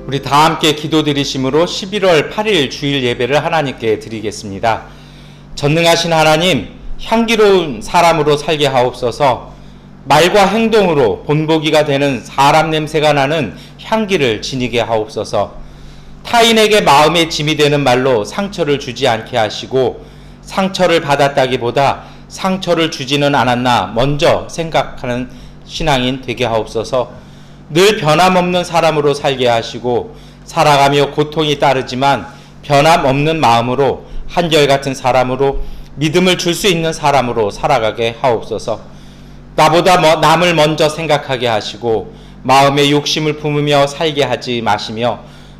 우리 다 함께 기도드리심으로 11월 8일 주일 예배를 하나님께 드리겠습니다. 전능하신 하나님, 향기로운 사람으로 살게 하옵소서. 말과 행동으로 본보기가 되는 사람 냄새가 나는 향기를 지니게 하옵소서. 타인에게 마음의 짐이 되는 말로 상처를 주지 않게 하시고, 상처를 받았다기보다 상처를 주지는 않았나 먼저 생각하는 신앙인 되게 하옵소서. 늘 변함없는 사람으로 살게 하시고, 살아가며 고통이 따르지만 변함없는 마음으로, 한결같은 사람으로, 믿음을 줄 수 있는 사람으로 살아가게 하옵소서. 나보다 남을 먼저 생각하게 하시고, 마음의 욕심을 품으며 살게 하지 마시며,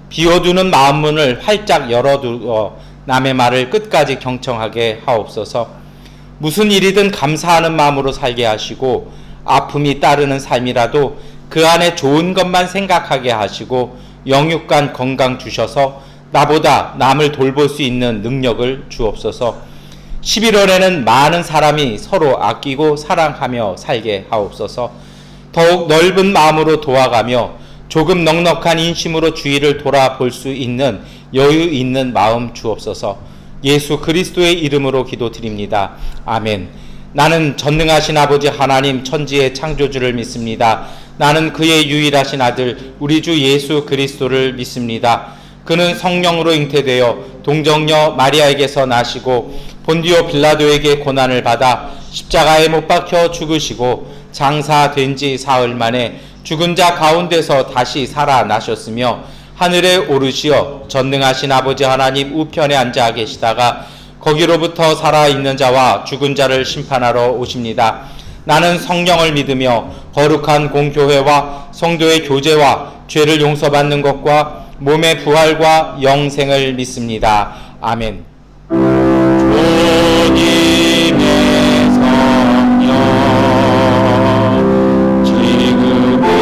비워두는 마음문을 활짝 열어두어 남의 말을 끝까지 경청하게 하옵소서. 무슨 일이든 감사하는 마음으로 살게 하시고, 아픔이 따르는 삶이라도 그 안에 좋은 것만 생각하게 하시고, 영육간 건강 주셔서 나보다 남을 돌볼 수 있는 능력을 주옵소서. 11월에는 많은 사람이 서로 아끼고 사랑하며 살게 하옵소서. 더욱 넓은 마음으로 도와가며 조금 넉넉한 인심으로 주위를 돌아볼 수 있는 여유 있는 마음 주옵소서. 예수 그리스도의 이름으로 기도드립니다. 아멘. 나는 전능하신 아버지 하나님 천지의 창조주를 믿습니다. 나는 그의 유일하신 아들 우리 주 예수 그리스도를 믿습니다. 그는 성령으로 잉태되어 동정녀 마리아에게서 나시고 본디오 빌라도에게 고난을 받아 십자가에 못 박혀 죽으시고 장사된 지 사흘 만에 죽은 자 가운데서 다시 살아나셨으며 하늘에 오르시어 전능하신 아버지 하나님 우편에 앉아 계시다가 거기로부터 살아있는 자와 죽은 자를 심판하러 오십니다. 나는 성령을 믿으며 거룩한 공교회와 성도의 교제와 죄를 용서받는 것과 몸의 부활과 영생을 믿습니다. 아멘. 주님의 성령 지금 이곳에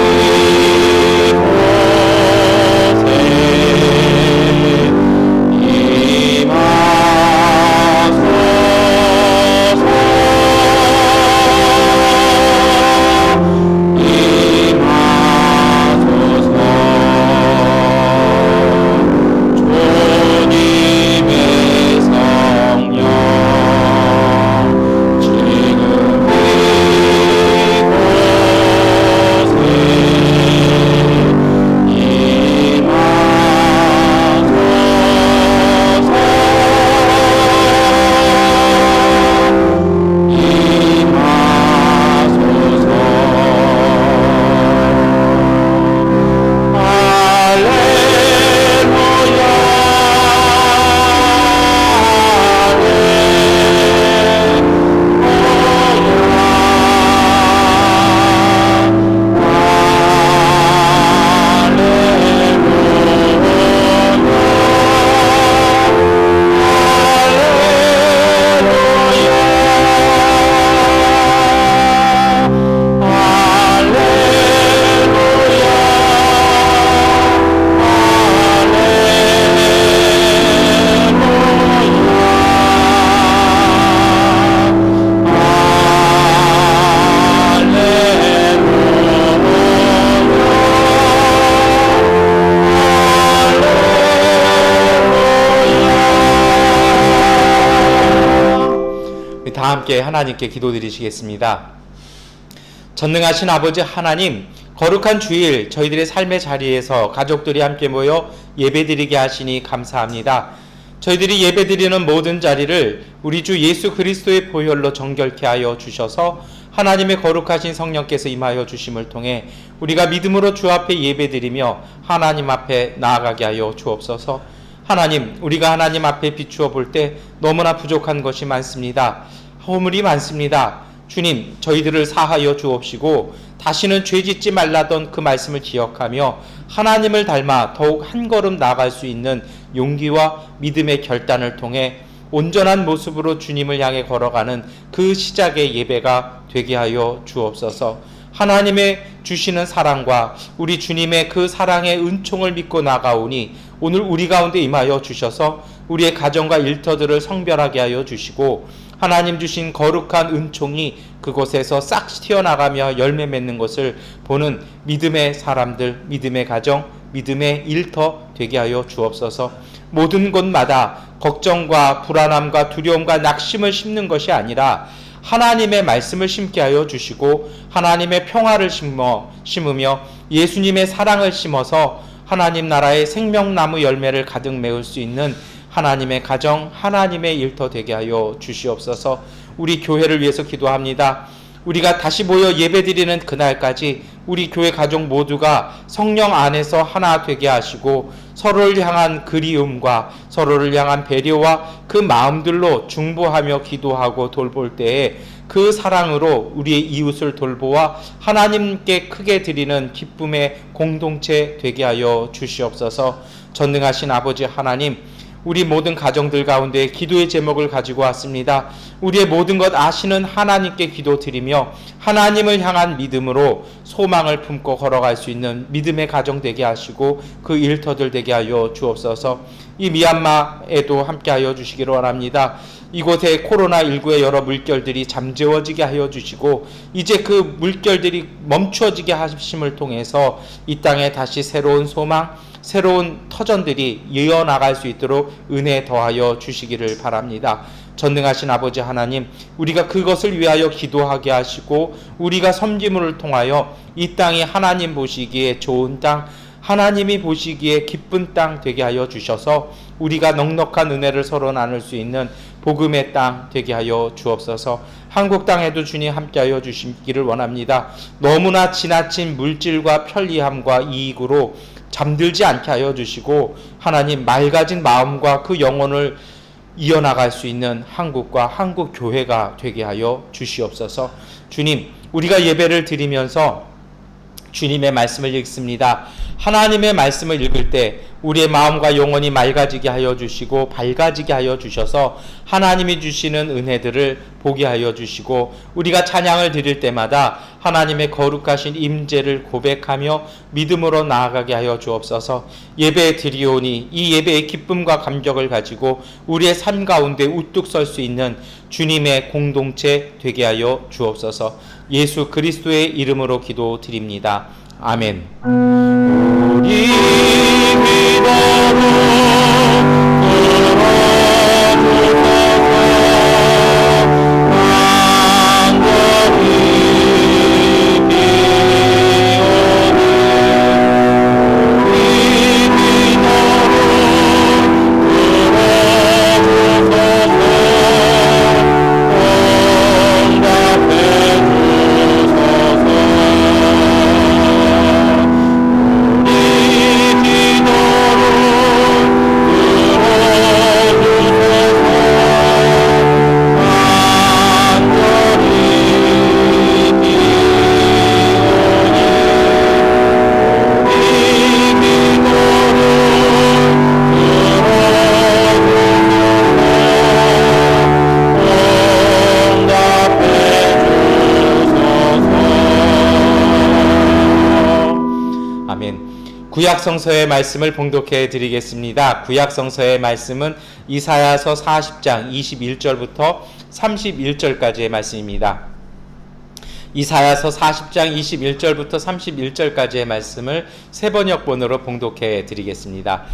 다 함께 하나님께 기도드리시겠습니다. 전능하신 아버지 하나님, 거룩한 주일 저희들의 삶의 자리에서 가족들이 함께 모여 예배드리게 하시니 감사합니다. 저희들이 예배드리는 모든 자리를 우리 주 예수 그리스도의 보혈로 정결케 하여 주셔서 하나님의 거룩하신 성령께서 임하여 주심을 통해 우리가 믿음으로 주 앞에 예배드리며 하나님 앞에 나아가게 하여 주옵소서. 하나님, 우리가 하나님 앞에 비추어 볼 때 너무나 부족한 것이 많습니다. 허물이 많습니다. 주님, 저희들을 사하여 주옵시고 다시는 죄 짓지 말라던 그 말씀을 기억하며 하나님을 닮아 더욱 한 걸음 나아갈 수 있는 용기와 믿음의 결단을 통해 온전한 모습으로 주님을 향해 걸어가는 그 시작의 예배가 되게 하여 주옵소서. 하나님의 주시는 사랑과 우리 주님의 그 사랑의 은총을 믿고 나가오니 오늘 우리 가운데 임하여 주셔서 우리의 가정과 일터들을 성별하게 하여 주시고 하나님 주신 거룩한 은총이 그곳에서 싹 튀어나가며 열매 맺는 것을 보는 믿음의 사람들, 믿음의 가정, 믿음의 일터 되게 하여 주옵소서. 모든 곳마다 걱정과 불안함과 두려움과 낙심을 심는 것이 아니라 하나님의 말씀을 심게 하여 주시고 하나님의 평화를 심으며 예수님의 사랑을 심어서 하나님 나라의 생명나무 열매를 가득 메울 수 있는 하나님의 가정, 하나님의 일터 되게 하여 주시옵소서. 우리 교회를 위해서 기도합니다. 우리가 다시 모여 예배드리는 그날까지 우리 교회 가족 모두가 성령 안에서 하나 되게 하시고 서로를 향한 그리움과 서로를 향한 배려와 그 마음들로 중보하며 기도하고 돌볼 때에 그 사랑으로 우리의 이웃을 돌보아 하나님께 크게 드리는 기쁨의 공동체 되게 하여 주시옵소서. 전능하신 아버지 하나님, 우리 모든 가정들 가운데 기도의 제목을 가지고 왔습니다. 우리의 모든 것 아시는 하나님께 기도드리며 하나님을 향한 믿음으로 소망을 품고 걸어갈 수 있는 믿음의 가정 되게 하시고 그 일터들 되게 하여 주옵소서. 이 미얀마에도 함께 하여 주시기를 원합니다. 이곳에 코로나19의 여러 물결들이 잠재워지게 하여 주시고 이제 그 물결들이 멈추어지게 하심을 통해서 이 땅에 다시 새로운 소망, 새로운 터전들이 이어나갈 수 있도록 은혜 더하여 주시기를 바랍니다. 전능하신 아버지 하나님, 우리가 그것을 위하여 기도하게 하시고 우리가 섬김을 통하여 이 땅이 하나님 보시기에 좋은 땅, 하나님이 보시기에 기쁜 땅 되게 하여 주셔서 우리가 넉넉한 은혜를 서로 나눌 수 있는 복음의 땅 되게 하여 주옵소서. 한국 땅에도 주님 함께하여 주시기를 원합니다. 너무나 지나친 물질과 편리함과 이익으로 잠들지 않게 하여 주시고 하나님 맑아진 마음과 그 영혼을 이어나갈 수 있는 한국과 한국 교회가 되게 하여 주시옵소서. 주님, 우리가 예배를 드리면서 주님의 말씀을 읽습니다. 하나님의 말씀을 읽을 때 우리의 마음과 영혼이 맑아지게 하여 주시고 밝아지게 하여 주셔서 하나님이 주시는 은혜들을 보게 하여 주시고 우리가 찬양을 드릴 때마다 하나님의 거룩하신 임재를 고백하며 믿음으로 나아가게 하여 주옵소서. 예배 드리오니 이 예배의 기쁨과 감격을 가지고 우리의 삶 가운데 우뚝 설 수 있는 주님의 공동체 되게 하여 주옵소서. 예수 그리스도의 이름으로 기도드립니다. 아멘. 우리 기도로 구약성서의 말씀을 봉독해 드리겠습니다. 구약성서의 말씀은 이사야서 40장 21절부터 31절까지의 말씀입니다. 이사야서 40장 21절부터 31절까지의 말씀을 세번역본으로 봉독해 드리겠습니다.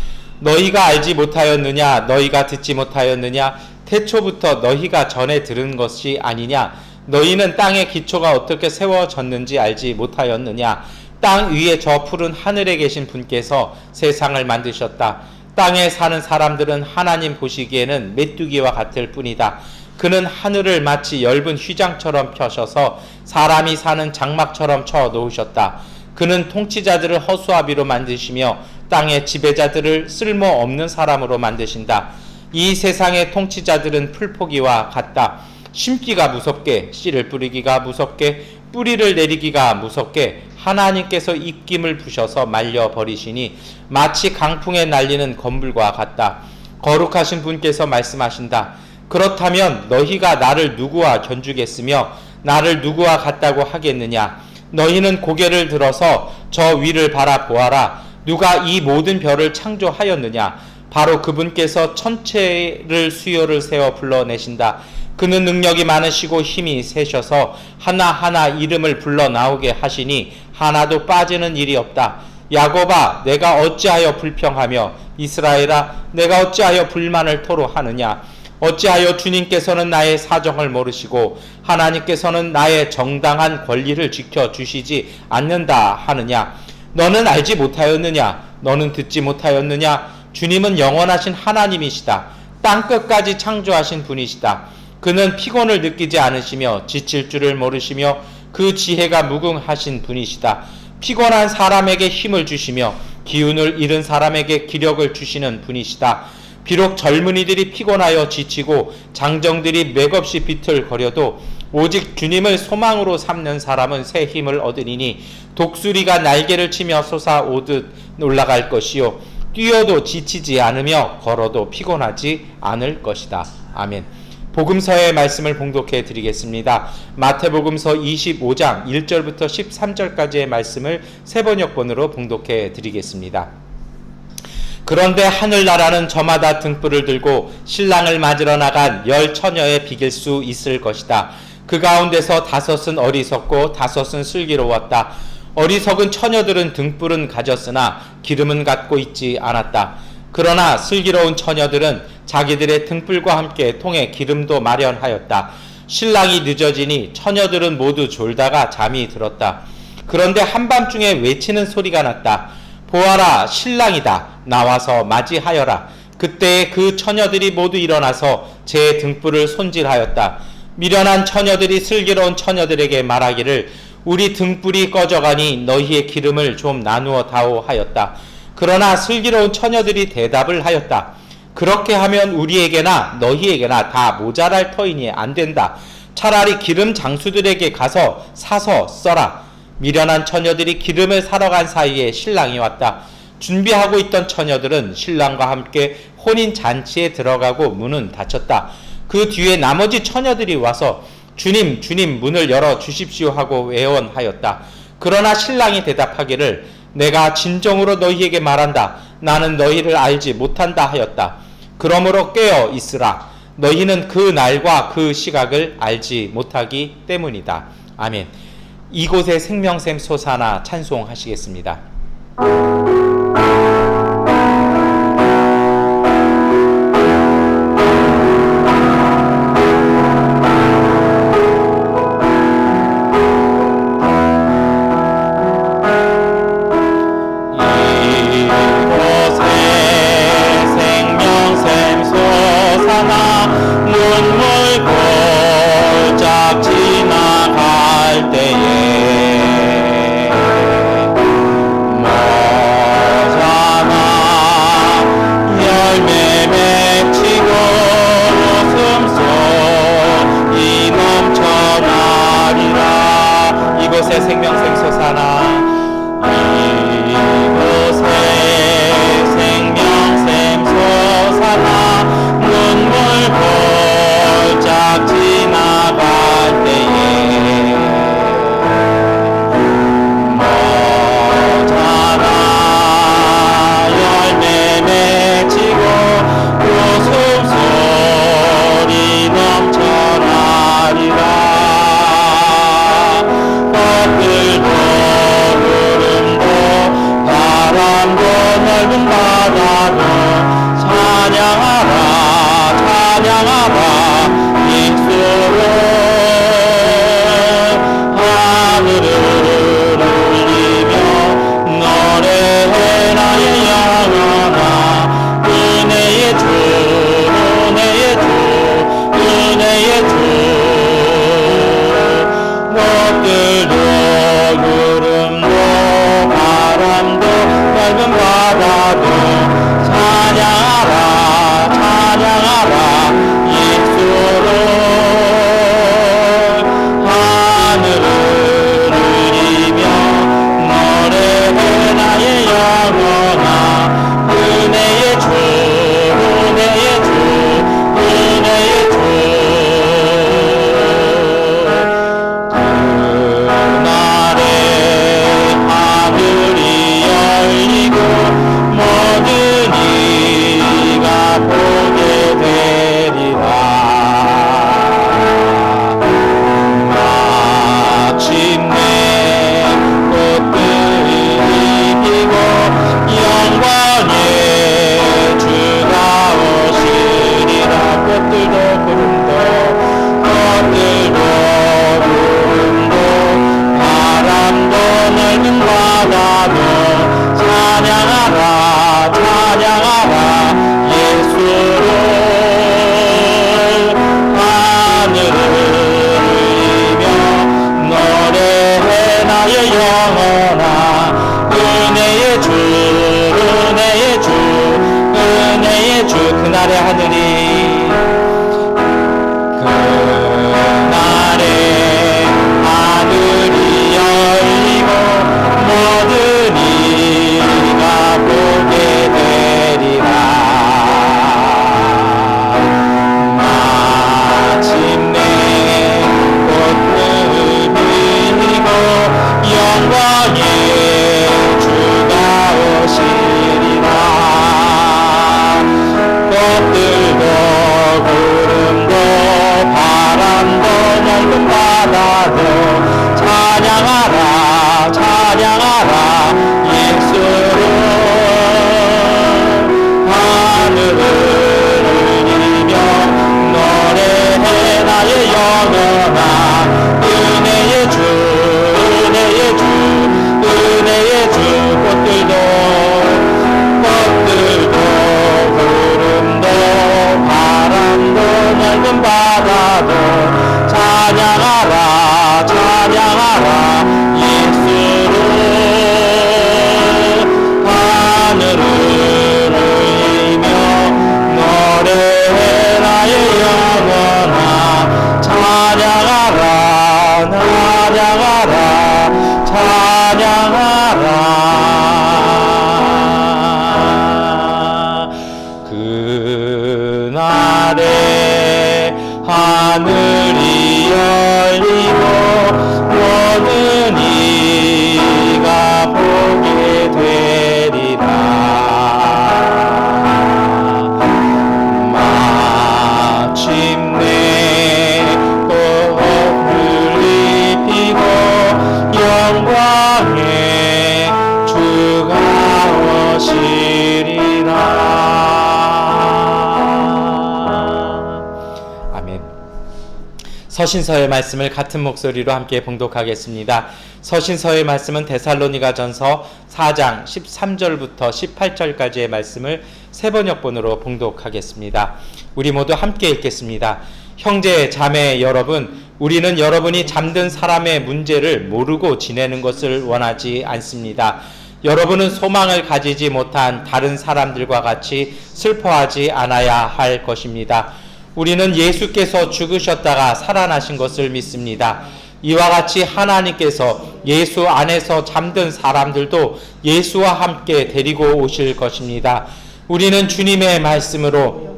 너희가 알지 못하였느냐? 너희가 듣지 못하였느냐? 태초부터 너희가 전에 들은 것이 아니냐? 너희는 땅의 기초가 어떻게 세워졌는지 알지 못하였느냐? 땅 위에 저 푸른 하늘에 계신 분께서 세상을 만드셨다. 땅에 사는 사람들은 하나님 보시기에는 메뚜기와 같을 뿐이다. 그는 하늘을 마치 엷은 휘장처럼 펴셔서 사람이 사는 장막처럼 쳐 놓으셨다. 그는 통치자들을 허수아비로 만드시며 땅의 지배자들을 쓸모없는 사람으로 만드신다. 이 세상의 통치자들은 풀포기와 같다. 심기가 무섭게, 씨를 뿌리기가 무섭게, 뿌리를 내리기가 무섭게 하나님께서 입김을 부셔서 말려버리시니 마치 강풍에 날리는 건불과 같다. 거룩하신 분께서 말씀하신다. 그렇다면 너희가 나를 누구와 견주겠으며 나를 누구와 같다고 하겠느냐. 너희는 고개를 들어서 저 위를 바라보아라. 누가 이 모든 별을 창조하였느냐. 바로 그분께서 천체를 수요를 세워 불러내신다. 그는 능력이 많으시고 힘이 세셔서 하나하나 이름을 불러 나오게 하시니 하나도 빠지는 일이 없다. 야곱아, 내가 어찌하여 불평하며 이스라엘아, 내가 어찌하여 불만을 토로하느냐. 어찌하여 주님께서는 나의 사정을 모르시고 하나님께서는 나의 정당한 권리를 지켜주시지 않는다 하느냐. 너는 알지 못하였느냐. 너는 듣지 못하였느냐. 주님은 영원하신 하나님이시다. 땅끝까지 창조하신 분이시다. 그는 피곤을 느끼지 않으시며 지칠 줄을 모르시며 그 지혜가 무궁하신 분이시다. 피곤한 사람에게 힘을 주시며 기운을 잃은 사람에게 기력을 주시는 분이시다. 비록 젊은이들이 피곤하여 지치고 장정들이 맥없이 비틀거려도 오직 주님을 소망으로 삼는 사람은 새 힘을 얻으리니 독수리가 날개를 치며 솟아오듯 올라갈 것이요 뛰어도 지치지 않으며 걸어도 피곤하지 않을 것이다. 아멘. 복음서의 말씀을 봉독해 드리겠습니다. 마태복음서 25장 1절부터 13절까지의 말씀을 세번역본으로 봉독해 드리겠습니다. 그런데 하늘나라는 저마다 등불을 들고 신랑을 맞으러 나간 10처녀에 비길 수 있을 것이다. 그 가운데서 5은 어리석고 5은 슬기로웠다. 어리석은 처녀들은 등불은 가졌으나 기름은 갖고 있지 않았다. 그러나 슬기로운 처녀들은 자기들의 등불과 함께 통에 기름도 마련하였다. 신랑이 늦어지니 처녀들은 모두 졸다가 잠이 들었다. 그런데 한밤중에 외치는 소리가 났다. 보아라, 신랑이다. 나와서 맞이하여라. 그때 그 처녀들이 모두 일어나서 제 등불을 손질하였다. 미련한 처녀들이 슬기로운 처녀들에게 말하기를 우리 등불이 꺼져가니 너희의 기름을 좀 나누어 다오 하였다. 그러나 슬기로운 처녀들이 대답을 하였다. 그렇게 하면 우리에게나 너희에게나 다 모자랄 터이니 안 된다. 차라리 기름 장수들에게 가서 사서 써라. 미련한 처녀들이 기름을 사러 간 사이에 신랑이 왔다. 준비하고 있던 처녀들은 신랑과 함께 혼인 잔치에 들어가고 문은 닫혔다. 그 뒤에 나머지 처녀들이 와서 주님, 주님 문을 열어 주십시오 하고 애원하였다. 그러나 신랑이 대답하기를 내가 진정으로 너희에게 말한다. 나는 너희를 알지 못한다 하였다. 그러므로 깨어 있으라. 너희는 그 날과 그 시각을 알지 못하기 때문이다. 아멘. 이곳에 생명샘 솟아나 찬송하시겠습니다. 생명샘 솟아나 이곳에 생명샘 솟아나 눈물 골짝 지나갈 때에 모자라 열매 맺히고 웃음소리 넘쳐나리라. 꽃들도 구름도 바람도 넓은 바다도 찬양하라 찬양하라 입술로 하늘을 울리며 노래해 나의 영혼아. 은혜의 주 은혜의 주 은혜의 주 꽃들도 구름도 바람도 넓은 바다도 찬양하라 찬양하라 입술로 하늘을 그날의 하늘이 열리고 모든 이가 보게 되리라. 마침내 꽃을 피고 영광의 주가 오시리라. 꽃들도 구름도 바람도 넓은 바다도 찬양하라 찬양하라 예수를. 하늘을 이며 노래해 나의 영혼아. 은혜의 주 은혜의 주 은혜의 주. 꽃들도 구름도 바람도 넓은 바다도 찬양하라 찬양하라 예수를. 하늘을 울리며 노래해 나의 영혼아. 찬양하라 찬양하라 찬양하라. 그날에 하늘이 열리고 모든 이가 보게 되리라. 마침내 꽃을 입히고 영광의 주가 오시리라. 아멘. 서신서의 말씀을 같은 목소리로 함께 봉독하겠습니다. 서신서의 말씀은 데살로니가전서 4장 13절부터 18절까지의 말씀을 세번역본으로 봉독하겠습니다. 우리 모두 함께 읽겠습니다. 형제 자매 여러분, 우리는 여러분이 잠든 사람의 문제를 모르고 지내는 것을 원하지 않습니다. 여러분은 소망을 가지지 못한 다른 사람들과 같이 슬퍼하지 않아야 할 것입니다. 우리는 예수께서 죽으셨다가 살아나신 것을 믿습니다. 이와 같이 하나님께서 예수 안에서 잠든 사람들도 예수와 함께 데리고 오실 것입니다. 우리는 주님의 말씀으로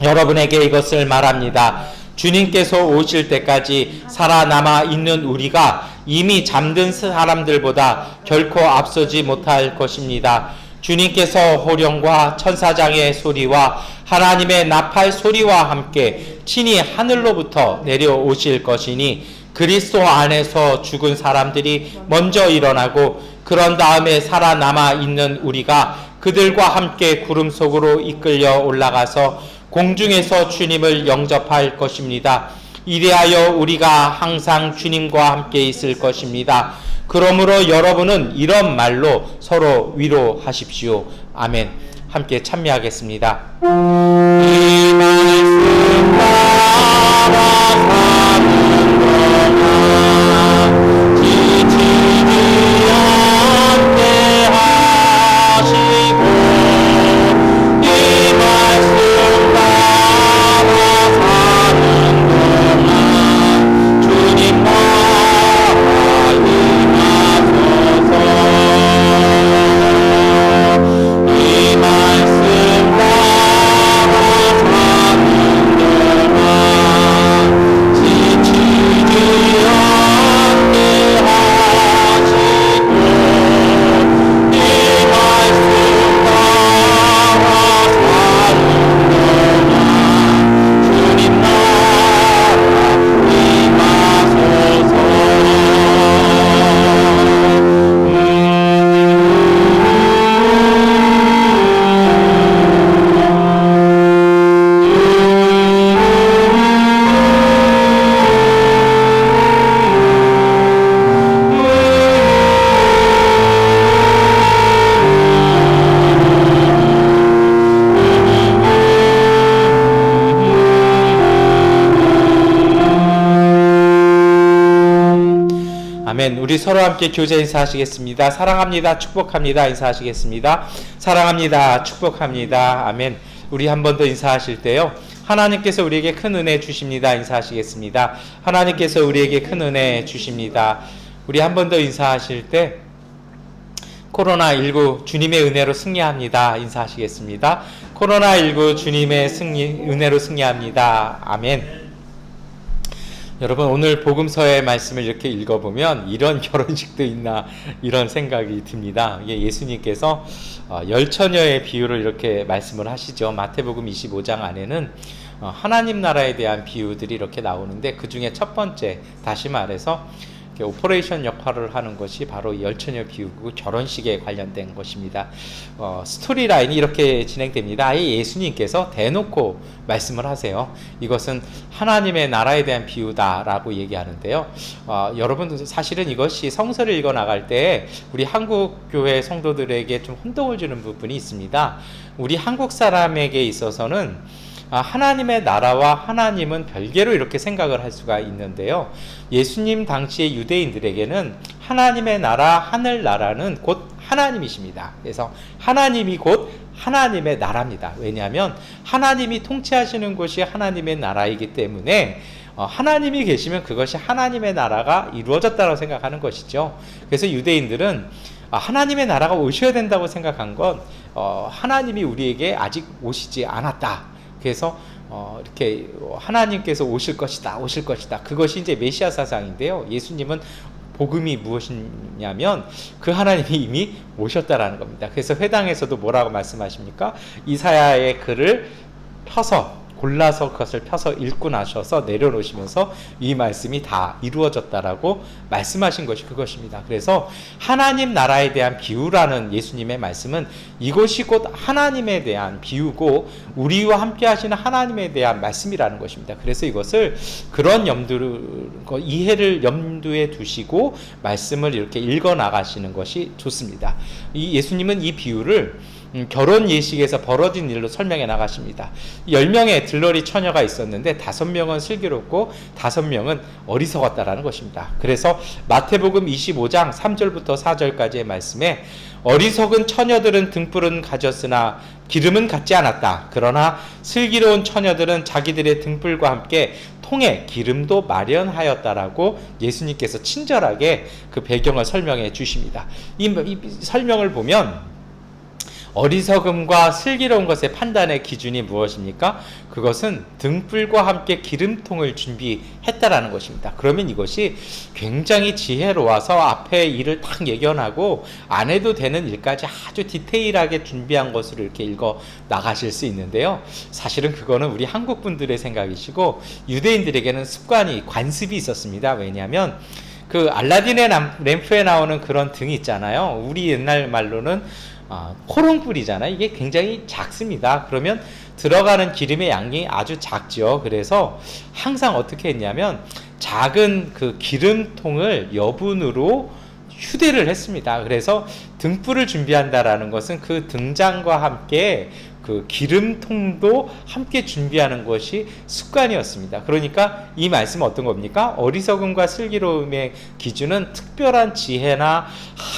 여러분에게 이것을 말합니다. 주님께서 오실 때까지 살아남아 있는 우리가 이미 잠든 사람들보다 결코 앞서지 못할 것입니다. 주님께서 호령과 천사장의 소리와 하나님의 나팔 소리와 함께 친히 하늘로부터 내려오실 것이니 그리스도 안에서 죽은 사람들이 먼저 일어나고 그런 다음에 살아남아 있는 우리가 그들과 함께 구름 속으로 이끌려 올라가서 공중에서 주님을 영접할 것입니다. 이리하여 우리가 항상 주님과 함께 있을 것입니다. 그러므로 여러분은 이런 말로 서로 위로하십시오. 아멘. 함께 참여하겠습니다. 이 말씀 따라 사는 동안 지치지 않게 하시고 이 말씀 따라 사는 동안 주님 나라 임하소서. 이 말씀 따라 사는 동안 지치지 않게 하시고 이 말씀 따라 사는 동안 주님 나라 임하소서. 아멘. 우리 서로 함께 교제 인사하시겠습니다. 사랑합니다. 축복합니다. 인사하시겠습니다. 사랑합니다. 축복합니다. 아멘. 우리 한 번 더 인사하실 때요. 하나님께서 우리에게 큰 은혜 주십니다. 인사하시겠습니다. 하나님께서 우리에게 큰 은혜 주십니다. 우리 한 번 더 인사하실 때 코로나19 주님의 은혜로 승리합니다. 인사하시겠습니다. 코로나19 주님의 은혜로 승리합니다. 아멘. 여러분, 오늘 복음서의 말씀을 이렇게 읽어보면 이런 결혼식도 있나 이런 생각이 듭니다. 예수님께서 열처녀의 비유를 이렇게 말씀을 하시죠. 마태복음 25장 안에는 하나님 나라에 대한 비유들이 이렇게 나오는데, 그 중에 첫 번째, 다시 말해서 오퍼레이션 역할을 하는 것이 바로 열처녀 비유고 결혼식에 관련된 것입니다. 스토리 라인이 이렇게 진행됩니다. 아예 예수님께서 대놓고 말씀을 하세요. 이것은 하나님의 나라에 대한 비유다라고 얘기하는데요. 여러분, 사실은 이것이 성서를 읽어 나갈 때 우리 한국 교회 성도들에게 좀 혼동을 주는 부분이 있습니다. 우리 한국 사람에게 있어서는 하나님의 나라와 하나님은 별개로 이렇게 생각을 할 수가 있는데요. 예수님 당시의 유대인들에게는 하나님의 나라, 하늘나라는 곧 하나님이십니다. 그래서 하나님이 곧 하나님의 나라입니다. 왜냐하면 하나님이 통치하시는 곳이 하나님의 나라이기 때문에 하나님이 계시면 그것이 하나님의 나라가 이루어졌다고 생각하는 것이죠. 그래서 유대인들은 하나님의 나라가 오셔야 된다고 생각한 건 하나님이 우리에게 아직 오시지 않았다. 그래서 이렇게 하나님께서 오실 것이다. 그것이 이제 메시아 사상인데요. 예수님은 복음이 무엇이냐면 그 하나님이 이미 오셨다라는 겁니다. 그래서 회당에서도 뭐라고 말씀하십니까? 이사야의 글을 골라서 그것을 펴서 읽고 나셔서 내려놓으시면서 이 말씀이 다 이루어졌다라고 말씀하신 것이 그것입니다. 그래서 하나님 나라에 대한 비유라는 예수님의 말씀은 이것이 곧 하나님에 대한 비유고 우리와 함께 하시는 하나님에 대한 말씀이라는 것입니다. 그래서 이것을 그런 이해를 염두에 두시고 말씀을 이렇게 읽어 나가시는 것이 좋습니다. 이 예수님은 이 비유를 결혼 예식에서 벌어진 일로 설명해 나가십니다. 10명의 들러리 처녀가 있었는데 5명은 슬기롭고 5명은 어리석었다라는 것입니다. 그래서 마태복음 25장 3절부터 4절까지의 말씀에 어리석은 처녀들은 등불은 가졌으나 기름은 갖지 않았다. 그러나 슬기로운 처녀들은 자기들의 등불과 함께 통에 기름도 마련하였다라고 예수님께서 친절하게 그 배경을 설명해 주십니다. 이 설명을 보면 어리석음과 슬기로운 것의 판단의 기준이 무엇입니까? 그것은 등불과 함께 기름통을 준비했다라는 것입니다. 그러면 이것이 굉장히 지혜로워서 앞에 일을 딱 예견하고 안 해도 되는 일까지 아주 디테일하게 준비한 것으로 이렇게 읽어 나가실 수 있는데요. 사실은 그거는 우리 한국 분들의 생각이시고 유대인들에게는 관습이 있었습니다. 왜냐하면 그 알라딘의 램프에 나오는 그런 등이 있잖아요. 우리 옛날 말로는 호롱불이잖아요. 이게 굉장히 작습니다. 그러면 들어가는 기름의 양이 아주 작죠. 그래서 항상 어떻게 했냐면 작은 그 기름통을 여분으로 휴대를 했습니다. 그래서 등불을 준비한다라는 것은 그 등잔과 함께 그 기름통도 함께 준비하는 것이 습관이었습니다. 그러니까 이 말씀은 어떤 겁니까? 어리석음과 슬기로움의 기준은 특별한 지혜나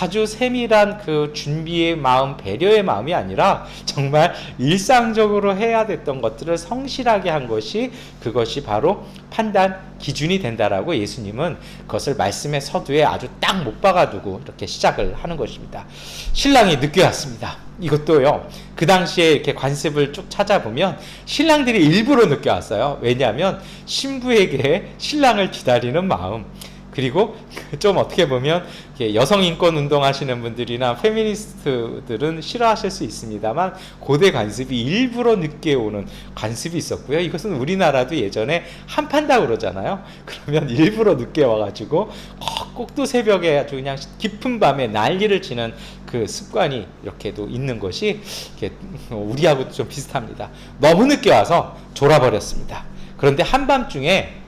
아주 세밀한 그 준비의 마음, 배려의 마음이 아니라 정말 일상적으로 해야 됐던 것들을 성실하게 한 것이 그것이 바로 판단 기준이 된다라고 예수님은 그것을 말씀의 서두에 아주 딱 못 박아두고 이렇게 시작을 하는 것입니다. 신랑이 늦게 왔습니다. 이것도요, 그 당시에 이렇게 관습을 쭉 찾아보면 신랑들이 일부러 늦게 왔어요. 왜냐하면 신부에게 신랑을 기다리는 마음, 그리고 좀 어떻게 보면 여성 인권 운동하시는 분들이나 페미니스트들은 싫어하실 수 있습니다만 고대 관습이 일부러 늦게 오는 관습이 있었고요. 이것은 우리나라도 예전에 한판다 그러잖아요. 그러면 일부러 늦게 와가지고 꼭두 새벽에 아주 그냥 깊은 밤에 난리를 치는 그 습관이 이렇게도 있는 것이 우리하고도 좀 비슷합니다. 너무 늦게 와서 졸아버렸습니다. 그런데 한밤중에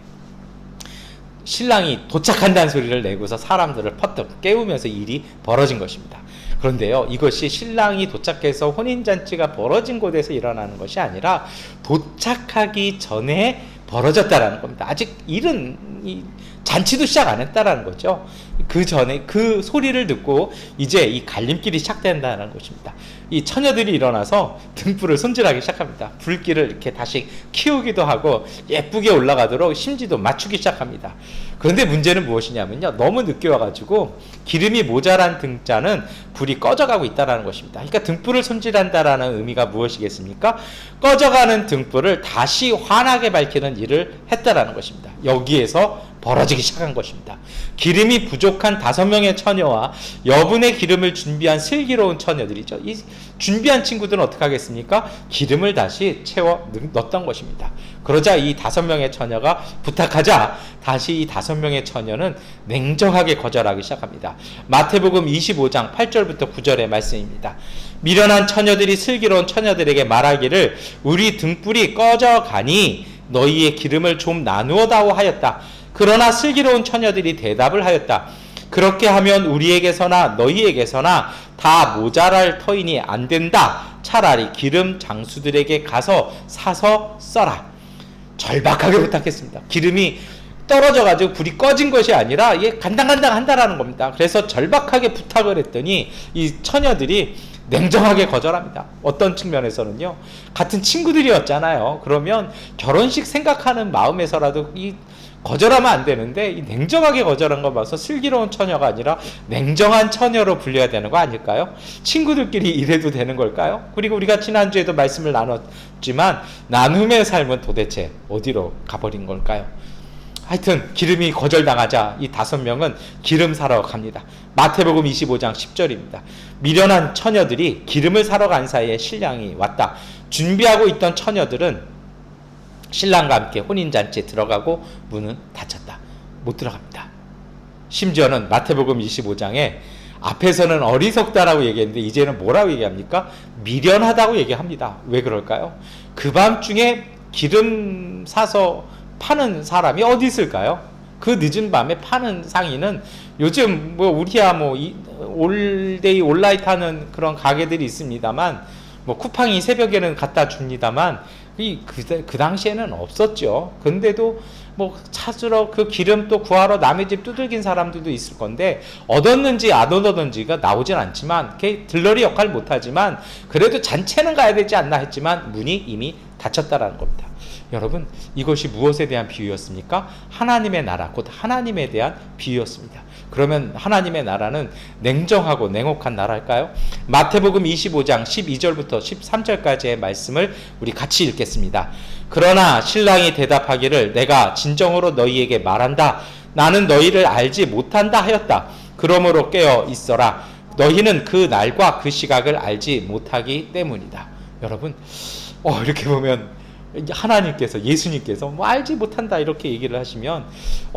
신랑이 도착한다는 소리를 내고서 사람들을 퍼뜩 깨우면서 일이 벌어진 것입니다. 그런데요, 이것이 신랑이 도착해서 혼인잔치가 벌어진 곳에서 일어나는 것이 아니라 도착하기 전에 벌어졌다라는 겁니다. 아직 일은 이 잔치도 시작 안 했다라는 거죠. 그 전에 그 소리를 듣고 이제 이 갈림길이 시작된다는 것입니다. 이 처녀들이 일어나서 등불을 손질하기 시작합니다. 불길을 이렇게 다시 키우기도 하고 예쁘게 올라가도록 심지도 맞추기 시작합니다. 그런데 문제는 무엇이냐면요, 너무 늦게 와가지고 기름이 모자란 등잔은 불이 꺼져가고 있다는 것입니다. 그러니까 등불을 손질한다라는 의미가 무엇이겠습니까? 꺼져가는 등불을 다시 환하게 밝히는 일을 했다라는 것입니다. 여기에서 벌어지기 시작한 것입니다. 기름이 부족한 5명의 처녀와 여분의 기름을 준비한 슬기로운 처녀들이죠. 이 준비한 친구들은 어떻게 하겠습니까? 기름을 다시 채워 넣었던 것입니다. 그러자 이 5명의 처녀가 부탁하자 다시 이 5명의 처녀는 냉정하게 거절하기 시작합니다. 마태복음 25장 8절부터 9절의 말씀입니다. 미련한 처녀들이 슬기로운 처녀들에게 말하기를 우리 등불이 꺼져가니 너희의 기름을 좀 나누어 다오 하였다. 그러나 슬기로운 처녀들이 대답을 하였다. 그렇게 하면 우리에게서나 너희에게서나 다 모자랄 터이니 안 된다. 차라리 기름 장수들에게 가서 사서 써라. 절박하게 부탁했습니다. 기름이 떨어져가지고 불이 꺼진 것이 아니라 이게 간당간당 한다라는 겁니다. 그래서 절박하게 부탁을 했더니 이 처녀들이 냉정하게 거절합니다. 어떤 측면에서는요, 같은 친구들이었잖아요. 그러면 결혼식 생각하는 마음에서라도 이 거절하면 안 되는데 이 냉정하게 거절한 거 봐서 슬기로운 처녀가 아니라 냉정한 처녀로 불려야 되는 거 아닐까요? 친구들끼리 이래도 되는 걸까요? 그리고 우리가 지난주에도 말씀을 나눴지만 나눔의 삶은 도대체 어디로 가버린 걸까요? 하여튼 기름이 거절당하자 이 5명은 기름 사러 갑니다. 마태복음 25장 10절입니다. 미련한 처녀들이 기름을 사러 간 사이에 신랑이 왔다. 준비하고 있던 처녀들은 신랑과 함께 혼인잔치에 들어가고 문은 닫혔다. 못 들어갑니다. 심지어는 마태복음 25장에 앞에서는 어리석다라고 얘기했는데 이제는 뭐라고 얘기합니까? 미련하다고 얘기합니다. 왜 그럴까요? 그 밤중에 기름 사서 파는 사람이 어디 있을까요? 그 늦은 밤에 파는 상인은 요즘 뭐 우리야 뭐 올데이 올라이트 하는 그런 가게들이 있습니다만 뭐 쿠팡이 새벽에는 갖다 줍니다만 그 당시에는 없었죠. 근데도 뭐 찾으러 그 기름 또 구하러 남의 집 두들긴 사람들도 있을 건데 얻었는지 안 얻었는지가 나오진 않지만 들러리 역할 못하지만 그래도 잔치는 가야 되지 않나 했지만 문이 이미 닫혔다라는 겁니다. 여러분, 이것이 무엇에 대한 비유였습니까? 하나님의 나라, 곧 하나님에 대한 비유였습니다. 그러면 하나님의 나라는 냉정하고 냉혹한 나라일까요? 마태복음 25장 12절부터 13절까지의 말씀을 우리 같이 읽겠습니다. 그러나 신랑이 대답하기를 내가 진정으로 너희에게 말한다. 나는 너희를 알지 못한다 하였다. 그러므로 깨어 있어라. 너희는 그 날과 그 시각을 알지 못하기 때문이다. 여러분, 이렇게 보면 하나님께서, 예수님께서 뭐 알지 못한다 이렇게 얘기를 하시면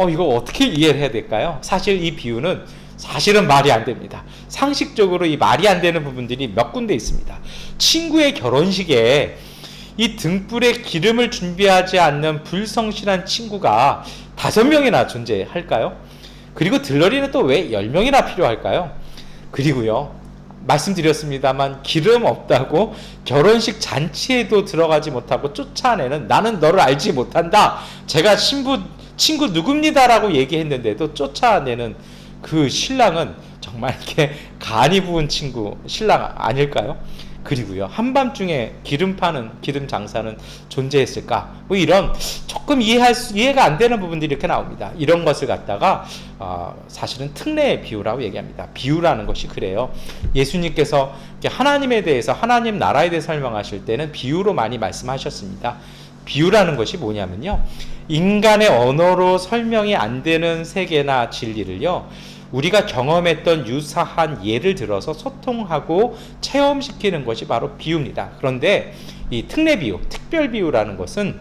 이거 어떻게 이해를 해야 될까요? 사실 이 비유는 사실은 말이 안 됩니다. 상식적으로 이 말이 안 되는 부분들이 몇 군데 있습니다. 친구의 결혼식에 이 등불에 기름을 준비하지 않는 불성실한 친구가 5명이나 존재할까요? 그리고 들러리는 또 왜 10명이나 필요할까요? 그리고요, 말씀드렸습니다만 기름 없다고 결혼식 잔치에도 들어가지 못하고 쫓아내는 나는 너를 알지 못한다. 제가 친구 누굽니다라고 얘기했는데도 쫓아내는 그 신랑은 정말 이렇게 간이 부은 신랑 아닐까요? 그리고요, 한밤중에 기름 파는 기름 장사는 존재했을까? 뭐 이런 조금 이해가 안 되는 부분들이 이렇게 나옵니다. 이런 것을 갖다가 사실은 특례의 비유라고 얘기합니다. 비유라는 것이 그래요. 예수님께서 하나님에 대해서, 하나님 나라에 대해 설명하실 때는 비유로 많이 말씀하셨습니다. 비유라는 것이 뭐냐면요, 인간의 언어로 설명이 안 되는 세계나 진리를요, 우리가 경험했던 유사한 예를 들어서 소통하고 체험시키는 것이 바로 비유입니다. 그런데 이 특례 비유, 특별 비유라는 것은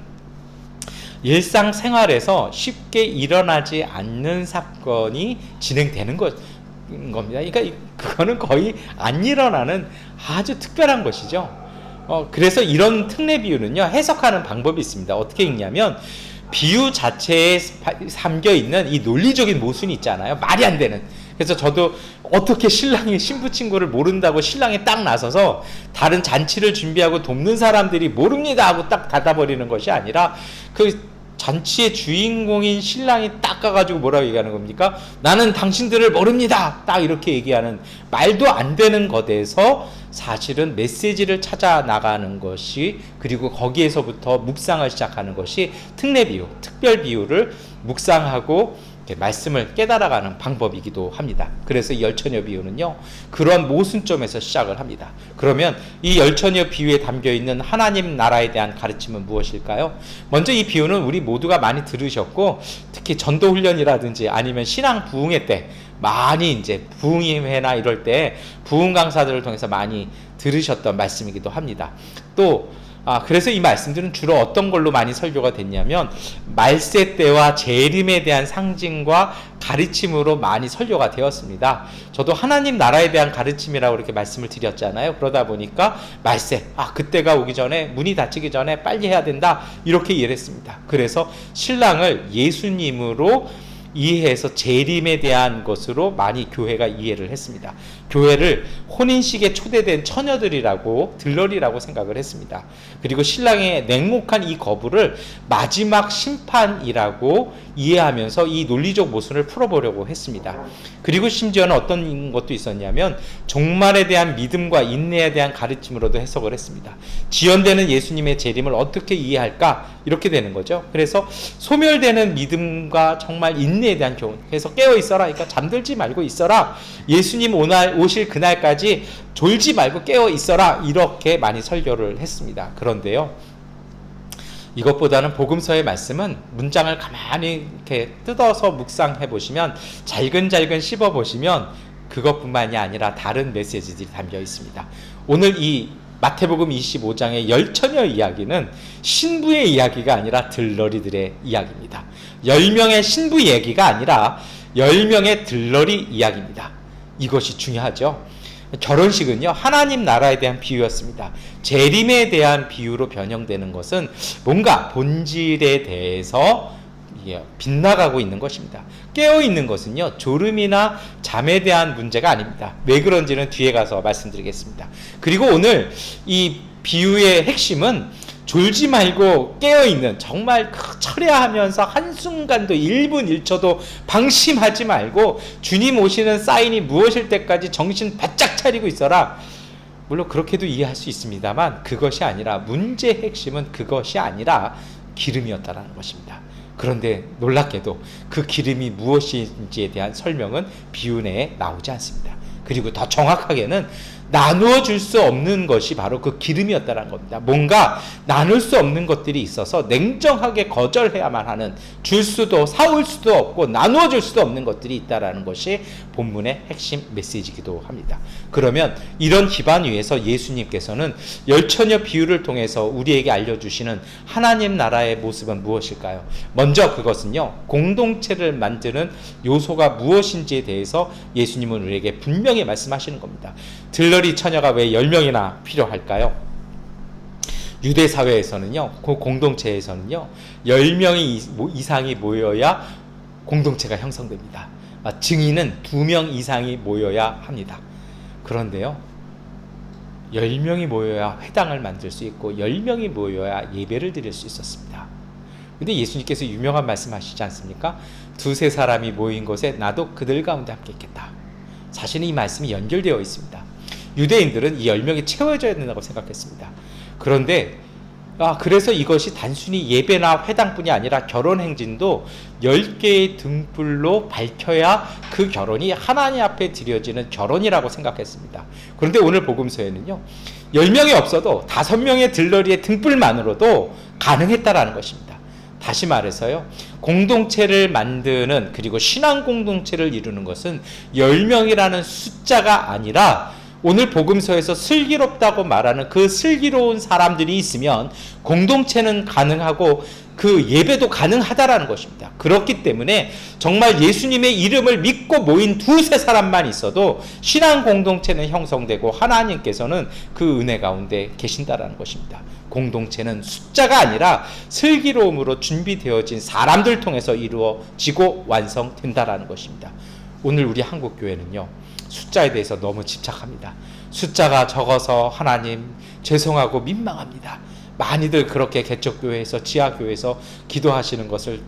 일상생활에서 쉽게 일어나지 않는 사건이 진행되는 겁니다. 그러니까 그거는 거의 안 일어나는 아주 특별한 것이죠. 그래서 이런 특례 비유는요, 해석하는 방법이 있습니다. 어떻게 읽냐면 비유 자체에 담겨있는 이 논리적인 모순이 있잖아요. 말이 안 되는. 그래서 저도 어떻게 신랑이 신부 친구를 모른다고 신랑이 딱 나서서 다른 잔치를 준비하고 돕는 사람들이 모릅니다 하고 딱 닫아버리는 것이 아니라 그 잔치의 주인공인 신랑이 딱 가가지고 뭐라고 얘기하는 겁니까? 나는 당신들을 모릅니다. 딱 이렇게 얘기하는 말도 안 되는 것에서 사실은 메시지를 찾아 나가는 것이, 그리고 거기에서부터 묵상을 시작하는 것이 특례 비유, 특별 비유를 묵상하고 말씀을 깨달아가는 방법이기도 합니다. 그래서 이 열처녀 비유는요, 그런 모순점에서 시작을 합니다. 그러면 이 열처녀 비유에 담겨있는 하나님 나라에 대한 가르침은 무엇일까요? 먼저 이 비유는 우리 모두가 많이 들으셨고, 특히 전도훈련이라든지 아니면 신앙 부흥회 때 많이 이제 부흥회나 이럴 때 부흥 강사들을 통해서 많이 들으셨던 말씀이기도 합니다. 또 그래서 이 말씀들은 주로 어떤 걸로 많이 설교가 됐냐면 말세 때와 재림에 대한 상징과 가르침으로 많이 설교가 되었습니다. 저도 하나님 나라에 대한 가르침이라고 이렇게 말씀을 드렸잖아요. 그러다 보니까 말세, 그때가 오기 전에, 문이 닫히기 전에 빨리 해야 된다, 이렇게 이해를 했습니다. 그래서 신랑을 예수님으로 이해해서 재림에 대한 것으로 많이 교회가 이해를 했습니다. 교회를 혼인식에 초대된 처녀들이라고, 들러리라고 생각을 했습니다. 그리고 신랑의 냉혹한 이 거부를 마지막 심판이라고 이해하면서 이 논리적 모순을 풀어보려고 했습니다. 그리고 심지어는 어떤 것도 있었냐면 종말에 대한 믿음과 인내에 대한 가르침으로도 해석을 했습니다. 지연되는 예수님의 재림을 어떻게 이해할까? 이렇게 되는 거죠. 그래서 소멸되는 믿음과 정말 인내에 대한 교훈, 그래서 깨어 있어라, 그러니까 잠들지 말고 있어라, 예수님 오실 그날까지 졸지 말고 깨어 있어라, 이렇게 많이 설교를 했습니다. 그런데요, 이것보다는 복음서의 말씀은 문장을 가만히 이렇게 뜯어서 묵상해 보시면, 잘근잘근 씹어 보시면 그것뿐만이 아니라 다른 메시지들이 담겨 있습니다. 오늘 이 마태복음 25장의 열처녀 이야기는 신부의 이야기가 아니라 들러리들의 이야기입니다. 10명의 신부 얘기가 아니라 10명의 들러리 이야기입니다. 이것이 중요하죠. 결혼식은요, 하나님 나라에 대한 비유였습니다. 재림에 대한 비유로 변형되는 것은 뭔가 본질에 대해서 빗나가고 있는 것입니다. 깨어있는 것은요, 졸음이나 잠에 대한 문제가 아닙니다. 왜 그런지는 뒤에 가서 말씀드리겠습니다. 그리고 오늘 이 비유의 핵심은 졸지 말고 깨어있는, 정말 철야하면서 한순간도 1분 1초도 방심하지 말고 주님 오시는 사인이 무엇일 때까지 정신 바짝 차리고 있어라. 물론 그렇게도 이해할 수 있습니다만 그것이 아니라, 문제의 핵심은 그것이 아니라 기름이었다는 것입니다. 그런데 놀랍게도 그 기름이 무엇인지에 대한 설명은 비유 내에 나오지 않습니다. 그리고 더 정확하게는 나누어 줄 수 없는 것이 바로 그 기름이었다는 겁니다. 뭔가 나눌 수 없는 것들이 있어서 냉정하게 거절해야만 하는, 줄 수도 사올 수도 없고 나누어 줄 수도 없는 것들이 있다는 것이 본문의 핵심 메시지이기도 합니다. 그러면 이런 기반 위에서 예수님께서는 열처녀 비유를 통해서 우리에게 알려주시는 하나님 나라의 모습은 무엇일까요? 먼저 그것은요, 공동체를 만드는 요소가 무엇인지에 대해서 예수님은 우리에게 분명히 말씀하시는 겁니다. 들러리 처녀가 왜 10명이나 필요할까요? 유대 사회에서는요, 그 공동체에서는요, 10명이 이상이 모여야 공동체가 형성됩니다. 증인은 2명 이상이 모여야 합니다. 그런데요, 10명이 모여야 회당을 만들 수 있고 10명이 모여야 예배를 드릴 수 있었습니다. 근데 예수님께서 유명한 말씀하시지 않습니까? 2-3 사람이 모인 곳에 나도 그들 가운데 함께 있겠다. 사실은 이 말씀이 연결되어 있습니다. 유대인들은 이 10명이 채워져야 된다고 생각했습니다. 그런데 그래서 이것이 단순히 예배나 회당뿐이 아니라 결혼 행진도 10개의 등불로 밝혀야 그 결혼이 하나님 앞에 드려지는 결혼이라고 생각했습니다. 그런데 오늘 복음서에는요, 10명이 없어도 5명의 들러리의 등불만으로도 가능했다라는 것입니다. 다시 말해서요, 공동체를 만드는, 그리고 신앙 공동체를 이루는 것은 10명이라는 숫자가 아니라 오늘 복음서에서 슬기롭다고 말하는 그 슬기로운 사람들이 있으면 공동체는 가능하고 그 예배도 가능하다라는 것입니다. 그렇기 때문에 정말 예수님의 이름을 믿고 모인 2-3 사람만 있어도 신앙 공동체는 형성되고 하나님께서는 그 은혜 가운데 계신다라는 것입니다. 공동체는 숫자가 아니라 슬기로움으로 준비되어진 사람들 통해서 이루어지고 완성된다라는 것입니다. 오늘 우리 한국교회는요, 숫자에 대해서 너무 집착합니다. 숫자가 적어서 하나님 죄송하고 민망합니다. 많이들 그렇게 개척교회에서 지하교회에서 기도하시는 것을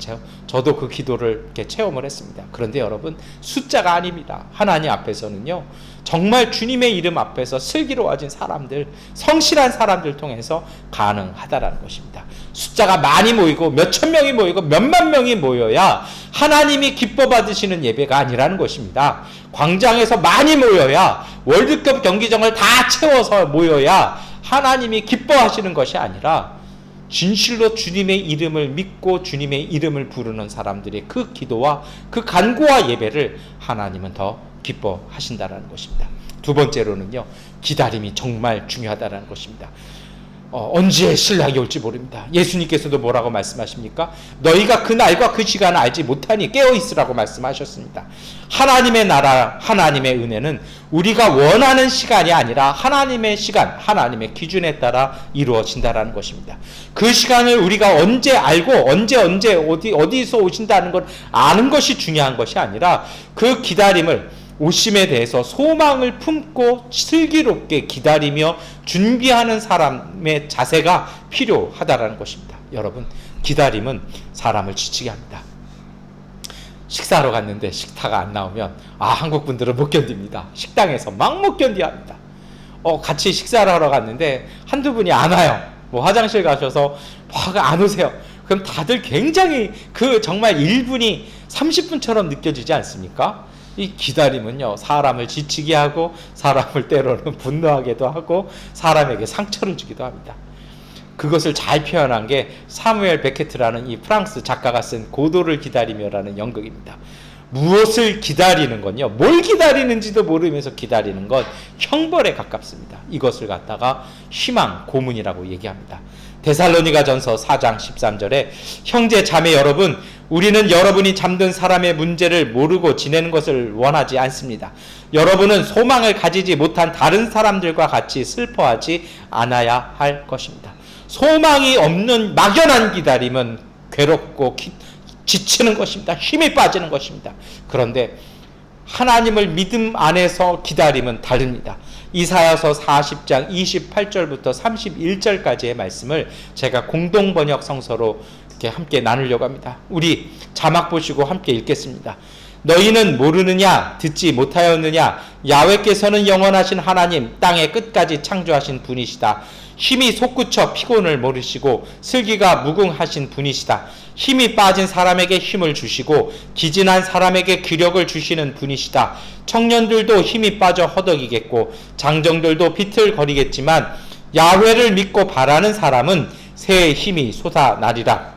저도 그 기도를 이렇게 체험을 했습니다. 그런데 여러분, 숫자가 아닙니다. 하나님 앞에서는요, 정말 주님의 이름 앞에서 슬기로워진 사람들, 성실한 사람들 통해서 가능하다라는 것입니다. 숫자가 많이 모이고 몇천 명이 모이고 몇만 명이 모여야 하나님이 기뻐 받으시는 예배가 아니라는 것입니다. 광장에서 많이 모여야, 월드컵 경기장을 다 채워서 모여야 하나님이 기뻐하시는 것이 아니라 진실로 주님의 이름을 믿고 주님의 이름을 부르는 사람들의 그 기도와 그 간구와 예배를 하나님은 더 기뻐하신다라는 것입니다. 두 번째로는요, 기다림이 정말 중요하다라는 것입니다. 언제 신랑이 올지 모릅니다. 예수님께서도 뭐라고 말씀하십니까? 너희가 그 날과 그 시간을 알지 못하니 깨어있으라고 말씀하셨습니다. 하나님의 나라, 하나님의 은혜는 우리가 원하는 시간이 아니라 하나님의 시간, 하나님의 기준에 따라 이루어진다라는 것입니다. 그 시간을 우리가 언제 알고 언제 어디서 오신다는 걸 아는 것이 중요한 것이 아니라 그 기다림을, 오심에 대해서 소망을 품고 슬기롭게 기다리며 준비하는 사람의 자세가 필요하다라는 것입니다. 여러분, 기다림은 사람을 지치게 합니다. 식사하러 갔는데 식사가 안 나오면 한국 분들은 못 견딥니다. 식당에서 막 못 견디합니다. 같이 식사를 하러 갔는데 한두 분이 안 와요. 화장실 가셔서 안 오세요. 그럼 다들 굉장히 정말 1분이 30분처럼 느껴지지 않습니까? 이 기다림은요, 사람을 지치게 하고 사람을 때로는 분노하게도 하고 사람에게 상처를 주기도 합니다. 그것을 잘 표현한 게 사무엘 베케트라는 이 프랑스 작가가 쓴 고도를 기다리며라는 연극입니다. 무엇을 기다리는 건요, 뭘 기다리는지도 모르면서 기다리는 건 형벌에 가깝습니다. 이것을 갖다가 희망 고문이라고 얘기합니다. 데살로니가전서 4장 13절에 형제 자매 여러분, 우리는 여러분이 잠든 사람의 문제를 모르고 지내는 것을 원하지 않습니다. 여러분은 소망을 가지지 못한 다른 사람들과 같이 슬퍼하지 않아야 할 것입니다. 소망이 없는 막연한 기다림은 괴롭고 지치는 것입니다. 힘이 빠지는 것입니다. 그런데 하나님을 믿음 안에서 기다림은 다릅니다. 이사야서 40장 28절부터 31절까지의 말씀을 제가 공동번역 성서로 이렇게 함께 나누려고 합니다. 우리 자막 보시고 함께 읽겠습니다. 너희는 모르느냐, 듣지 못하였느냐, 야훼께서는 영원하신 하나님, 땅의 끝까지 창조하신 분이시다. 힘이 솟구쳐 피곤을 모르시고 슬기가 무궁하신 분이시다. 힘이 빠진 사람에게 힘을 주시고 기진한 사람에게 기력을 주시는 분이시다. 청년들도 힘이 빠져 허덕이겠고 장정들도 비틀거리겠지만 야훼를 믿고 바라는 사람은 새의 힘이 솟아나리라.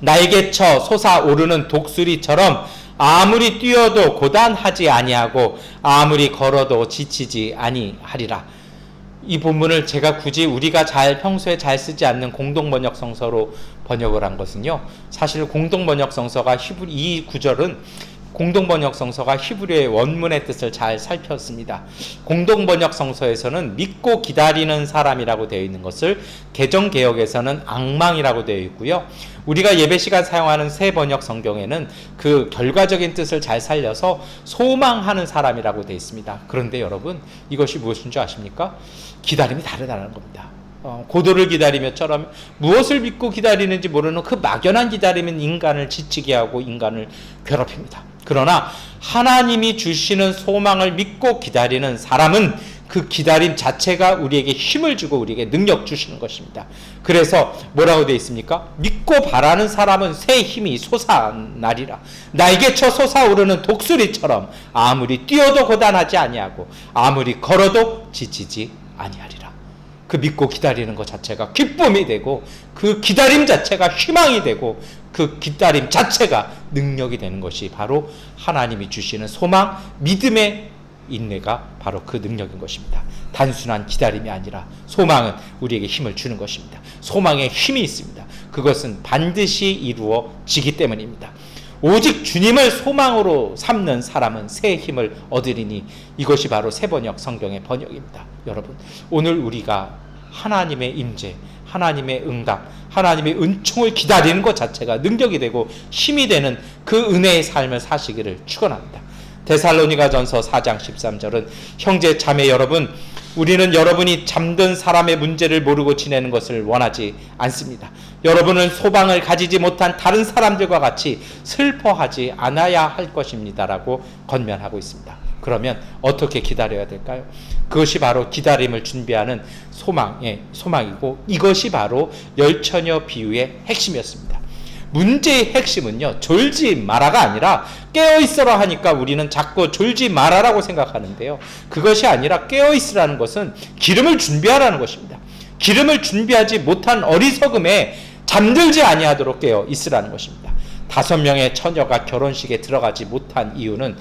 날개쳐 솟아오르는 독수리처럼 아무리 뛰어도 고단하지 아니하고 아무리 걸어도 지치지 아니하리라. 이 본문을 제가 굳이 우리가 평소에 잘 쓰지 않는 공동번역 성서로 번역을 한 것은요, 사실 공동번역 성서가 이 구절은 공동번역 성서가 히브리어의 원문의 뜻을 잘 살폈습니다. 공동번역 성서에서는 믿고 기다리는 사람이라고 되어 있는 것을 개정개역에서는 앙망이라고 되어 있고요, 우리가 예배 시간 사용하는 새 번역 성경에는 그 결과적인 뜻을 잘 살려서 소망하는 사람이라고 되어 있습니다. 그런데 여러분, 이것이 무엇인 줄 아십니까? 기다림이 다르다는 겁니다. 고도를 기다리며처럼 무엇을 믿고 기다리는지 모르는 그 막연한 기다림은 인간을 지치게 하고 인간을 괴롭힙니다. 그러나 하나님이 주시는 소망을 믿고 기다리는 사람은 그 기다림 자체가 우리에게 힘을 주고 우리에게 능력 주시는 것입니다. 그래서 뭐라고 되어 있습니까? 믿고 바라는 사람은 새 힘이 솟아나리라. 날개쳐 솟아오르는 독수리처럼 아무리 뛰어도 고단하지 아니하고 아무리 걸어도 지치지 아니하리라. 그 믿고 기다리는 것 자체가 기쁨이 되고 그 기다림 자체가 희망이 되고 그 기다림 자체가 능력이 되는 것이 바로 하나님이 주시는 소망, 믿음의 인내가 바로 그 능력인 것입니다. 단순한 기다림이 아니라 소망은 우리에게 힘을 주는 것입니다. 소망에 힘이 있습니다. 그것은 반드시 이루어지기 때문입니다. 오직 주님을 소망으로 삼는 사람은 새 힘을 얻으리니, 이것이 바로 새번역 성경의 번역입니다. 여러분, 오늘 우리가 하나님의 임재, 하나님의 응답, 하나님의 은총을 기다리는 것 자체가 능력이 되고 힘이 되는 그 은혜의 삶을 사시기를 축원합니다. 데살로니가전서 4장 13절은 형제 자매 여러분, 우리는 여러분이 잠든 사람의 문제를 모르고 지내는 것을 원하지 않습니다. 여러분은 소망을 가지지 못한 다른 사람들과 같이 슬퍼하지 않아야 할 것입니다라고 권면하고 있습니다. 그러면 어떻게 기다려야 될까요? 그것이 바로 기다림을 준비하는 소망이고 이것이 바로 열처녀 비유의 핵심이었습니다. 문제의 핵심은요, 졸지 마라가 아니라 깨어있어라 하니까 우리는 자꾸 졸지 마라라고 생각하는데요, 그것이 아니라 깨어있으라는 것은 기름을 준비하라는 것입니다. 기름을 준비하지 못한 어리석음에 잠들지 아니하도록 깨어있으라는 것입니다. 5명의 처녀가 결혼식에 들어가지 못한 이유는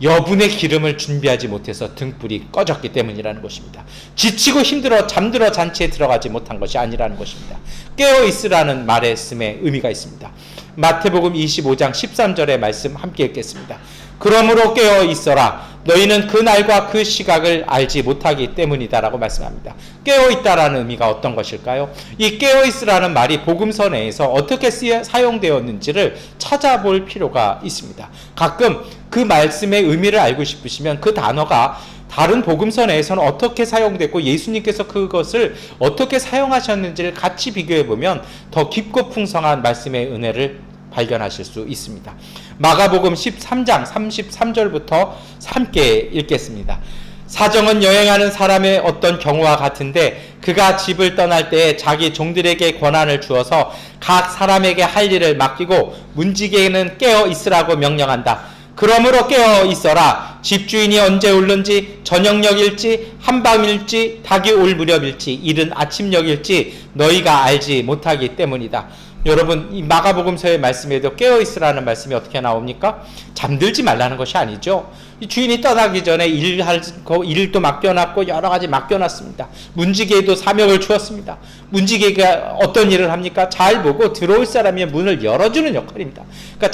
여분의 기름을 준비하지 못해서 등불이 꺼졌기 때문이라는 것입니다. 지치고 힘들어 잠들어 잔치에 들어가지 못한 것이 아니라는 것입니다. 깨어있으라는 말에 쓰임에 의미가 있습니다. 마태복음 25장 13절의 말씀 함께 읽겠습니다. 그러므로 깨어있어라. 너희는 그 날과 그 시각을 알지 못하기 때문이다라고 말씀합니다. 깨어있다라는 의미가 어떤 것일까요? 이 깨어있으라는 말이 복음서 내에서 어떻게 사용되었는지를 찾아볼 필요가 있습니다. 가끔 그 말씀의 의미를 알고 싶으시면 그 단어가 다른 복음서 내에서는 어떻게 사용됐고 예수님께서 그것을 어떻게 사용하셨는지를 같이 비교해보면 더 깊고 풍성한 말씀의 은혜를 발견하실 수 있습니다. 마가복음 13장 33절부터 함께 읽겠습니다. 사정은 여행하는 사람의 어떤 경우와 같은데 그가 집을 떠날 때에 자기 종들에게 권한을 주어서 각 사람에게 할 일을 맡기고 문지기에는 깨어 있으라고 명령한다. 그러므로 깨어 있어라. 집주인이 언제 올는지 저녁녘일지 한밤일지 닭이 올 무렵일지 이른 아침녘일지 너희가 알지 못하기 때문이다. 여러분, 이 마가복음서의 말씀에도 깨어있으라는 말씀이 어떻게 나옵니까? 잠들지 말라는 것이 아니죠. 이 주인이 떠나기 전에 일도 맡겨놨고 여러 가지 맡겨놨습니다. 문지기에도 사명을 주었습니다. 문지기가 어떤 일을 합니까? 잘 보고 들어올 사람이 문을 열어주는 역할입니다. 그러니까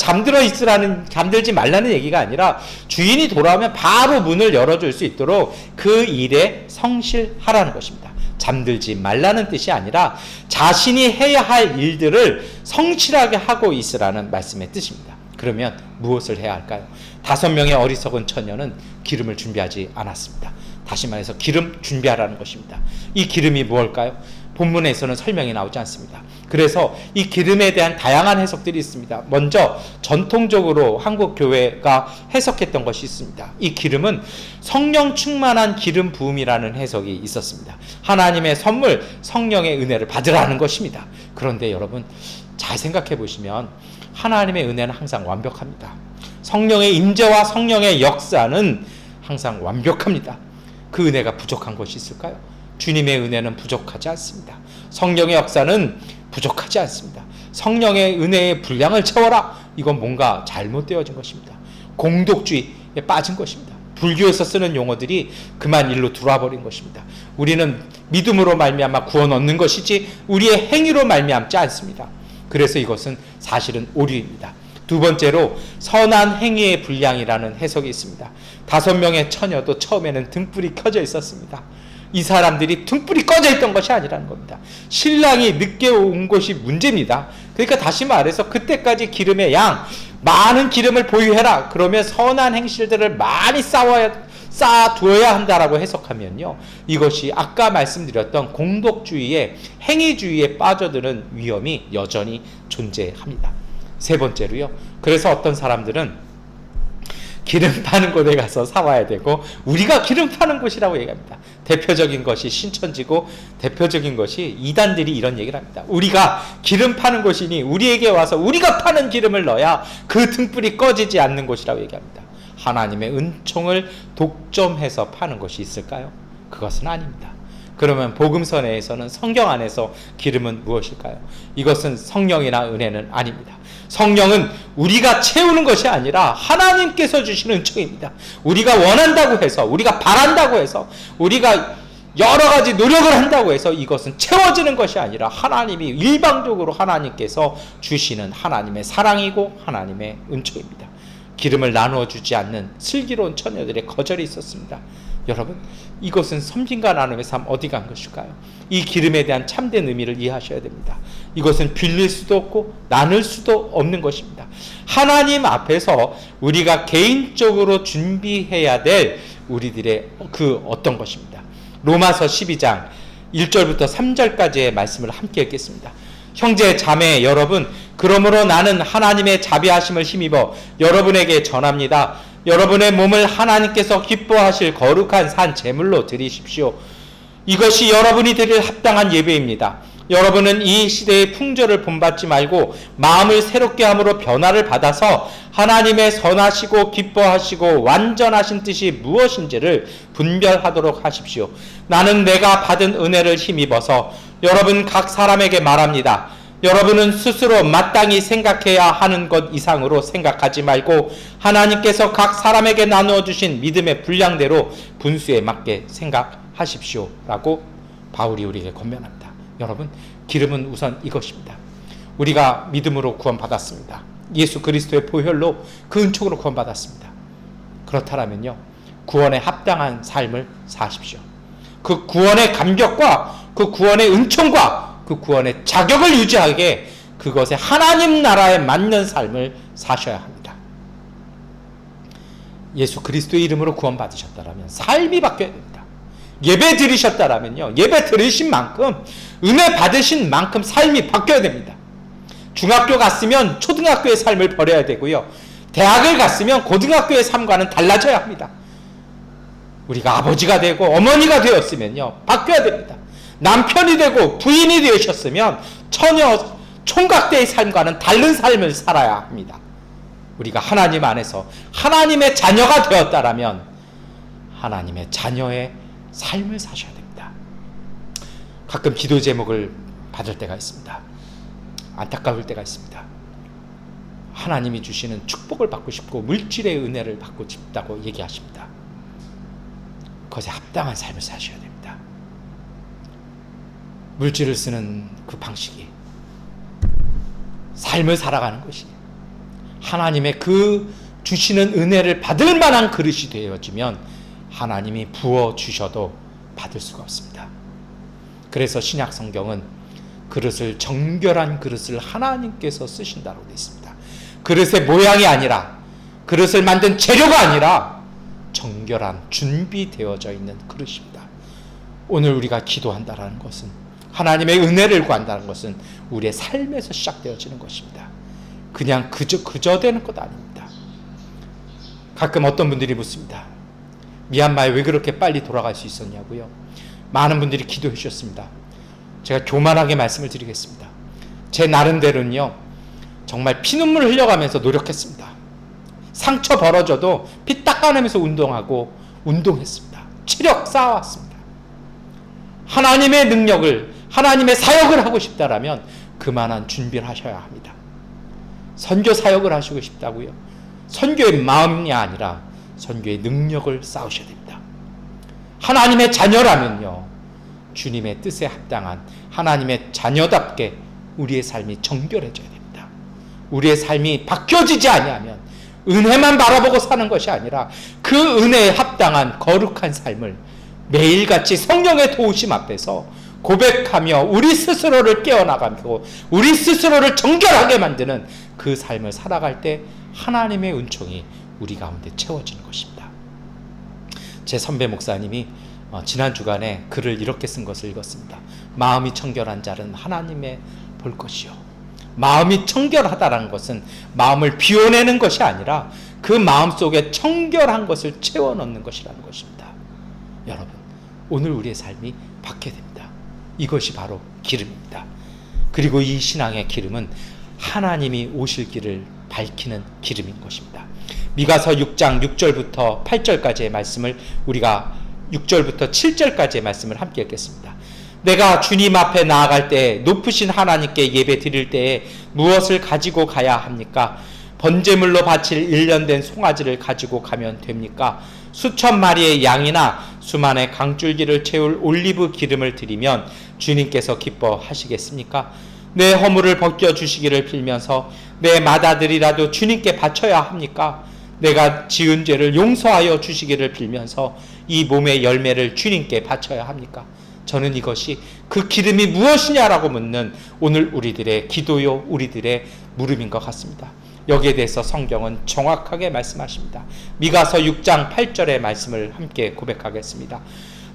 잠들지 말라는 얘기가 아니라 주인이 돌아오면 바로 문을 열어줄 수 있도록 그 일에 성실하라는 것입니다. 잠들지 말라는 뜻이 아니라 자신이 해야 할 일들을 성실하게 하고 있으라는 말씀의 뜻입니다. 그러면 무엇을 해야 할까요? 5명의 어리석은 처녀는 기름을 준비하지 않았습니다. 다시 말해서 기름 준비하라는 것입니다. 이 기름이 무엇일까요? 본문에서는 설명이 나오지 않습니다. 그래서 이 기름에 대한 다양한 해석들이 있습니다. 먼저 전통적으로 한국 교회가 해석했던 것이 있습니다. 이 기름은 성령 충만한 기름 부음이라는 해석이 있었습니다. 하나님의 선물, 성령의 은혜를 받으라는 것입니다. 그런데 여러분, 잘 생각해 보시면 하나님의 은혜는 항상 완벽합니다. 성령의 임재와 성령의 역사는 항상 완벽합니다. 그 은혜가 부족한 것이 있을까요? 주님의 은혜는 부족하지 않습니다. 성령의 역사는 부족하지 않습니다. 성령의 은혜의 분량을 채워라. 이건 뭔가 잘못되어진 것입니다. 공독주의에 빠진 것입니다. 불교에서 쓰는 용어들이 그만 일로 들어와 버린 것입니다. 우리는 믿음으로 말미암아 구원 얻는 것이지 우리의 행위로 말미암지 않습니다. 그래서 이것은 사실은 오류입니다. 두 번째로 선한 행위의 분량이라는 해석이 있습니다. 5명의 처녀도 처음에는 등불이 켜져 있었습니다. 이 사람들이 등불이 꺼져 있던 것이 아니라는 겁니다. 신랑이 늦게 온 것이 문제입니다. 그러니까 다시 말해서 그때까지 기름의 양, 많은 기름을 보유해라. 그러면 선한 행실들을 많이 쌓아두어야 한다라고 해석하면요, 이것이 아까 말씀드렸던 공덕주의의 행위주의에 빠져드는 위험이 여전히 존재합니다. 세 번째로요, 그래서 어떤 사람들은 기름 파는 곳에 가서 사와야 되고 우리가 기름 파는 곳이라고 얘기합니다. 대표적인 것이 신천지고 대표적인 것이 이단들이 이런 얘기를 합니다. 우리가 기름 파는 곳이니 우리에게 와서 우리가 파는 기름을 넣어야 그 등불이 꺼지지 않는 곳이라고 얘기합니다. 하나님의 은총을 독점해서 파는 것이 있을까요? 그것은 아닙니다. 그러면 복음서 내에서는 성경 안에서 기름은 무엇일까요? 이것은 성령이나 은혜는 아닙니다. 성령은 우리가 채우는 것이 아니라 하나님께서 주시는 은총입니다. 우리가 원한다고 해서, 우리가 바란다고 해서, 우리가 여러 가지 노력을 한다고 해서 이것은 채워지는 것이 아니라 하나님이 일방적으로 하나님께서 주시는 하나님의 사랑이고 하나님의 은총입니다. 기름을 나누어 주지 않는 슬기로운 처녀들의 거절이 있었습니다. 여러분, 이것은 섬김과 나눔의 삶 어디 간 것일까요? 이 기름에 대한 참된 의미를 이해하셔야 됩니다. 이것은 빌릴 수도 없고 나눌 수도 없는 것입니다. 하나님 앞에서 우리가 개인적으로 준비해야 될 우리들의 그 어떤 것입니다. 로마서 12장 1절부터 3절까지의 말씀을 함께 읽겠습니다. 형제 자매 여러분, 그러므로 나는 하나님의 자비하심을 힘입어 여러분에게 전합니다. 여러분의 몸을 하나님께서 기뻐하실 거룩한 산 제물로 드리십시오. 이것이 여러분이 드릴 합당한 예배입니다. 여러분은 이 시대의 풍조를 본받지 말고 마음을 새롭게 함으로 변화를 받아서 하나님의 선하시고 기뻐하시고 완전하신 뜻이 무엇인지를 분별하도록 하십시오. 나는 내가 받은 은혜를 힘입어서 여러분 각 사람에게 말합니다. 여러분은 스스로 마땅히 생각해야 하는 것 이상으로 생각하지 말고 하나님께서 각 사람에게 나누어 주신 믿음의 분량대로 분수에 맞게 생각하십시오 라고 바울이 우리에게 권면합니다. 여러분, 기름은 우선 이것입니다. 우리가 믿음으로 구원받았습니다. 예수 그리스도의 보혈로 그 은총으로 구원받았습니다. 그렇다면요, 구원에 합당한 삶을 사십시오. 그 구원의 감격과 그 구원의 은총과 그 구원의 자격을 유지하게 그것에 하나님 나라에 맞는 삶을 사셔야 합니다. 예수 그리스도의 이름으로 구원받으셨다면 삶이 바뀌어야 됩니다. 예배 드리셨다면요, 예배 드리신 만큼, 은혜 받으신 만큼 삶이 바뀌어야 됩니다. 중학교 갔으면 초등학교의 삶을 버려야 되고요, 대학을 갔으면 고등학교의 삶과는 달라져야 합니다. 우리가 아버지가 되고 어머니가 되었으면요, 바뀌어야 됩니다. 남편이 되고 부인이 되셨으면 처녀 총각대의 삶과는 다른 삶을 살아야 합니다. 우리가 하나님 안에서 하나님의 자녀가 되었다라면 하나님의 자녀의 삶을 사셔야 됩니다. 가끔 기도 제목을 받을 때가 있습니다. 안타까울 때가 있습니다. 하나님이 주시는 축복을 받고 싶고 물질의 은혜를 받고 싶다고 얘기하십니다. 그것에 합당한 삶을 사셔야 됩니다. 물질을 쓰는 그 방식이 삶을 살아가는 것이 하나님의 그 주시는 은혜를 받을 만한 그릇이 되어지면 하나님이 부어주셔도 받을 수가 없습니다. 그래서 신약 성경은 그릇을, 정결한 그릇을 하나님께서 쓰신다고 되어 있습니다. 그릇의 모양이 아니라, 그릇을 만든 재료가 아니라 정결한 준비되어져 있는 그릇입니다. 오늘 우리가 기도한다는 것은, 하나님의 은혜를 구한다는 것은 우리의 삶에서 시작되어지는 것입니다. 그냥 그저 되는 것 아닙니다. 가끔 어떤 분들이 묻습니다. 미얀마에 왜 그렇게 빨리 돌아갈 수 있었냐고요. 많은 분들이 기도해 주셨습니다. 제가 교만하게 말씀을 드리겠습니다. 제 나름대로는요, 정말 피눈물을 흘려가면서 노력했습니다. 상처 벌어져도 피 닦아내면서 운동했습니다. 체력 쌓아왔습니다. 하나님의 능력을, 하나님의 사역을 하고 싶다라면 그만한 준비를 하셔야 합니다. 선교 사역을 하시고 싶다고요? 선교의 마음이 아니라 선교의 능력을 쌓으셔야 됩니다. 하나님의 자녀라면요, 주님의 뜻에 합당한 하나님의 자녀답게 우리의 삶이 정결해져야 됩니다. 우리의 삶이 바뀌어지지 아니하면 은혜만 바라보고 사는 것이 아니라 그 은혜에 합당한 거룩한 삶을 매일같이 성령의 도우심 앞에서 고백하며 우리 스스로를 깨어나가고 우리 스스로를 정결하게 만드는 그 삶을 살아갈 때 하나님의 은총이 우리 가운데 채워지는 것입니다. 제 선배 목사님이 지난 주간에 글을 이렇게 쓴 것을 읽었습니다. 마음이 청결한 자는 하나님의 볼 것이요. 마음이 청결하다는 것은 마음을 비워내는 것이 아니라 그 마음 속에 청결한 것을 채워넣는 것이라는 것입니다. 여러분, 오늘 우리의 삶이 바뀌어야 됩니다. 이것이 바로 기름입니다. 그리고 이 신앙의 기름은 하나님이 오실 길을 밝히는 기름인 것입니다. 미가서 6장 6절부터 8절까지의 말씀을 우리가 6절부터 7절까지의 말씀을 함께 읽겠습니다. 내가 주님 앞에 나아갈 때 높으신 하나님께 예배 드릴 때에 무엇을 가지고 가야 합니까? 번제물로 바칠 1년 된 송아지를 가지고 가면 됩니까? 수천 마리의 양이나 수만의 강줄기를 채울 올리브 기름을 드리면 주님께서 기뻐하시겠습니까? 내 허물을 벗겨주시기를 빌면서 내 맏아들이라도 주님께 바쳐야 합니까? 내가 지은 죄를 용서하여 주시기를 빌면서 이 몸의 열매를 주님께 바쳐야 합니까? 저는 이것이 그 기름이 무엇이냐라고 묻는 오늘 우리들의 기도요, 우리들의 물음인 것 같습니다. 여기에 대해서 성경은 정확하게 말씀하십니다. 미가서 6장 8절의 말씀을 함께 고백하겠습니다.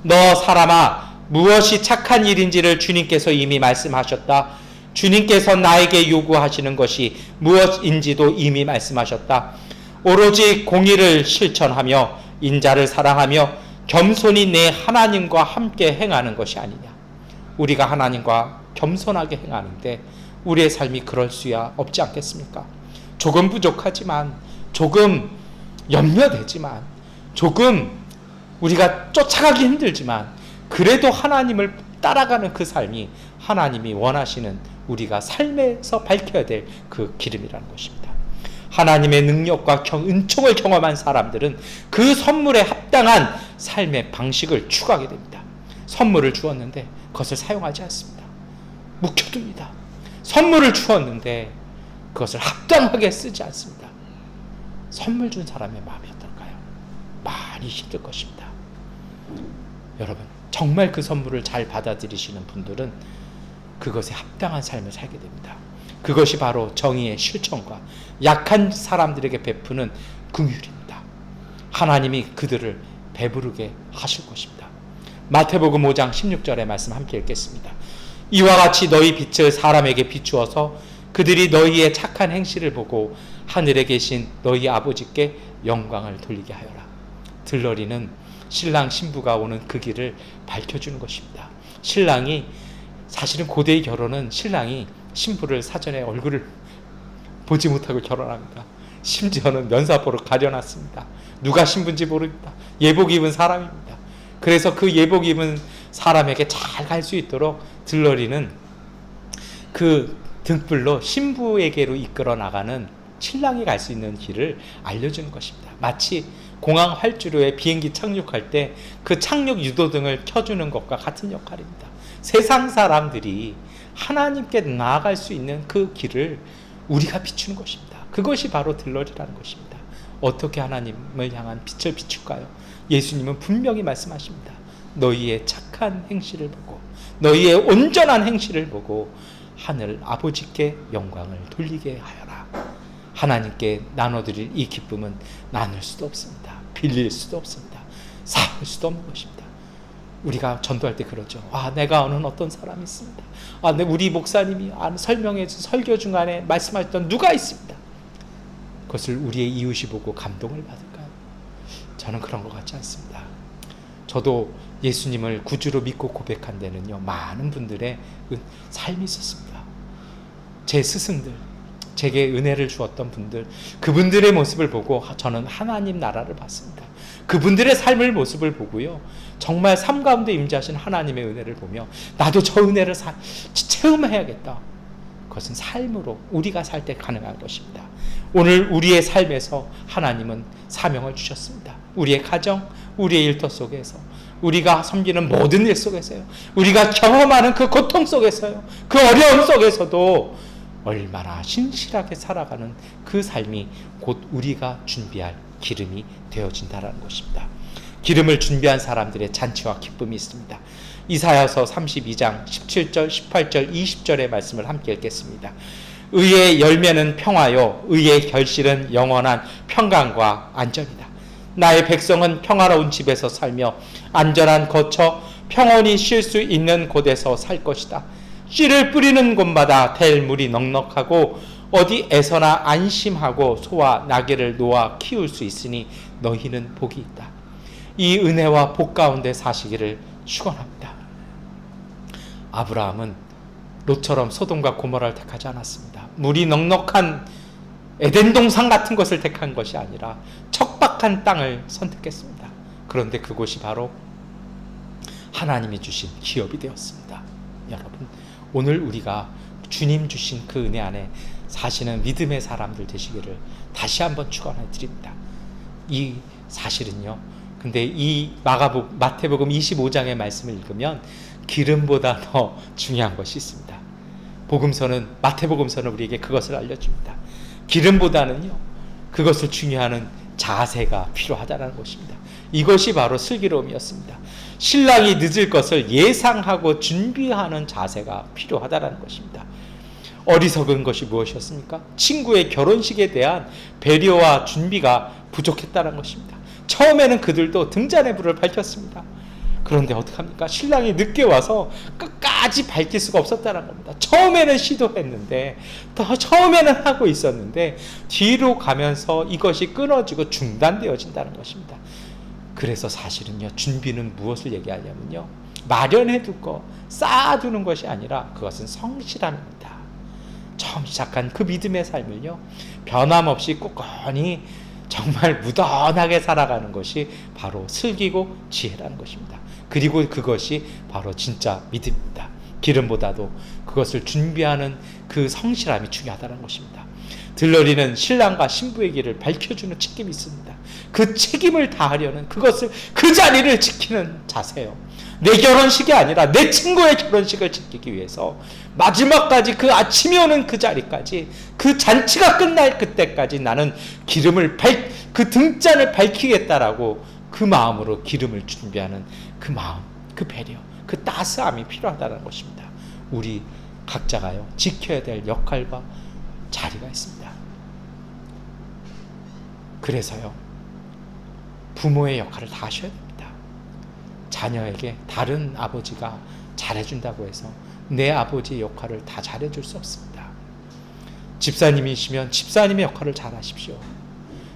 너 사람아, 무엇이 착한 일인지를 주님께서 이미 말씀하셨다. 주님께서 나에게 요구하시는 것이 무엇인지도 이미 말씀하셨다. 오로지 공의를 실천하며 인자를 사랑하며 겸손히 내 하나님과 함께 행하는 것이 아니냐. 우리가 하나님과 겸손하게 행하는데 우리의 삶이 그럴 수야 없지 않겠습니까? 조금 부족하지만, 조금 염려되지만, 조금 우리가 쫓아가기 힘들지만, 그래도 하나님을 따라가는 그 삶이 하나님이 원하시는 우리가 삶에서 밝혀야 될 그 기름이라는 것입니다. 하나님의 능력과 은총을 경험한 사람들은 그 선물에 합당한 삶의 방식을 추구하게 됩니다. 선물을 주었는데 그것을 사용하지 않습니다. 묵혀둡니다. 선물을 주었는데 그것을 합당하게 쓰지 않습니다. 선물 준 사람의 마음이 어떨까요? 많이 힘들 것입니다. 여러분, 정말 그 선물을 잘 받아들이시는 분들은 그것에 합당한 삶을 살게 됩니다. 그것이 바로 정의의 실천과 약한 사람들에게 베푸는 긍휼입니다. 하나님이 그들을 배부르게 하실 것입니다. 마태복음 5장 16절의 말씀 함께 읽겠습니다. 이와 같이 너희 빛을 사람에게 비추어서 그들이 너희의 착한 행실을 보고 하늘에 계신 너희 아버지께 영광을 돌리게 하여라. 들러리는 신랑 신부가 오는 그 길을 밝혀주는 것입니다. 신랑이, 사실은 고대의 결혼은 신랑이 신부를 사전에 얼굴을 보지 못하고 결혼합니다. 심지어는 면사포로 가려놨습니다. 누가 신부인지 모릅니다. 예복 입은 사람입니다. 그래서 그 예복 입은 사람에게 잘 갈 수 있도록 들러리는 그 등불로 신부에게로 이끌어 나가는, 신랑이 갈 수 있는 길을 알려주는 것입니다. 마치 공항 활주로에 비행기 착륙할 때 그 착륙 유도등을 켜주는 것과 같은 역할입니다. 세상 사람들이 하나님께 나아갈 수 있는 그 길을 우리가 비추는 것입니다. 그것이 바로 들러리라는 것입니다. 어떻게 하나님을 향한 빛을 비출까요? 예수님은 분명히 말씀하십니다. 너희의 착한 행실을 보고, 너희의 온전한 행실을 보고 하늘 아버지께 영광을 돌리게 하여라. 하나님께 나눠드릴 이 기쁨은 나눌 수도 없습니다. 빌릴 수도 없습니다. 사을 수도 없는 것입니다. 우리가 전도할 때 그러죠. 내가 아는 어떤 사람이 있습니다. 우리 목사님이 설명해서 설교 중간에 말씀하셨던 누가 있습니다. 그것을 우리의 이웃이 보고 감동을 받을까요? 저는 그런 것 같지 않습니다. 저도 예수님을 구주로 믿고 고백한 데는요, 많은 분들의 삶이 있었습니다. 제 스승들, 제게 은혜를 주었던 분들, 그분들의 모습을 보고 저는 하나님 나라를 봤습니다. 그분들의 삶의 모습을 보고요, 정말 삶 가운데 임재하신 하나님의 은혜를 보며 나도 저 은혜를 체험해야겠다. 그것은 삶으로 우리가 살 때 가능한 것입니다. 오늘 우리의 삶에서 하나님은 사명을 주셨습니다. 우리의 가정, 우리의 일터 속에서, 우리가 섬기는 모든 일 속에서요, 우리가 경험하는 그 고통 속에서요, 그 어려움 속에서도 얼마나 신실하게 살아가는 그 삶이 곧 우리가 준비할 기름이 되어진다는 것입니다. 기름을 준비한 사람들의 잔치와 기쁨이 있습니다. 이사야서 32장 17절, 18절, 20절의 말씀을 함께 읽겠습니다. 의의 열매는 평화요, 의의 결실은 영원한 평강과 안전이다. 나의 백성은 평화로운 집에서 살며 안전한 거처, 평온히 쉴 수 있는 곳에서 살 것이다. 씨를 뿌리는 곳마다 댈 물이 넉넉하고 어디에서나 안심하고 소와 나귀를 놓아 키울 수 있으니 너희는 복이 있다. 이 은혜와 복 가운데 사시기를 축원합니다. 아브라함은 롯처럼 소돔과 고모라를 택하지 않았습니다. 물이 넉넉한 에덴 동산 같은 것을 택한 것이 아니라 척박한 땅을 선택했습니다. 그런데 그곳이 바로 하나님이 주신 기업이 되었습니다. 여러분, 오늘 우리가 주님 주신 그 은혜 안에 사시는 믿음의 사람들 되시기를 다시 한번 축원해 드립니다. 이 사실은요, 근데 이 마태복음 25장의 말씀을 읽으면 기름보다 더 중요한 것이 있습니다. 마태복음서는 우리에게 그것을 알려줍니다. 기름보다는요, 그것을 중요하는 자세가 필요하다는 것입니다. 이것이 바로 슬기로움이었습니다. 신랑이 늦을 것을 예상하고 준비하는 자세가 필요하다는 것입니다. 어리석은 것이 무엇이었습니까? 친구의 결혼식에 대한 배려와 준비가 부족했다는 것입니다. 처음에는 그들도 등잔의 불을 밝혔습니다. 그런데 어떡합니까? 신랑이 늦게 와서 끝까지 밝힐 수가 없었다는 겁니다. 처음에는 시도했는데, 처음에는 하고 있었는데 뒤로 가면서 이것이 끊어지고 중단되어진다는 것입니다. 그래서 사실은요, 준비는 무엇을 얘기하냐면요, 마련해두고 쌓아두는 것이 아니라 그것은 성실함입니다. 처음 시작한 그 믿음의 삶을요, 변함없이 꿋꿋이 정말 무던하게 살아가는 것이 바로 슬기고 지혜라는 것입니다. 그리고 그것이 바로 진짜 믿음입니다. 기름보다도 그것을 준비하는 그 성실함이 중요하다는 것입니다. 들러리는 신랑과 신부의 길을 밝혀주는 책임이 있습니다. 그 책임을 다하려는 그것을, 그 자리를 지키는 자세요. 내 결혼식이 아니라 내 친구의 결혼식을 지키기 위해서 마지막까지, 그 아침이 오는 그 자리까지, 그 잔치가 끝날 그때까지 나는 그 등잔을 밝히겠다라고 그 마음으로 기름을 준비하는 그 마음, 그 배려, 그 따스함이 필요하다는 것입니다. 우리 각자가요, 지켜야 될 역할과 자리가 있습니다. 그래서요, 부모의 역할을 다 하셔야 됩니다. 자녀에게 다른 아버지가 잘해준다고 해서 내 아버지의 역할을 다 잘해줄 수 없습니다. 집사님이시면 집사님의 역할을 잘 하십시오.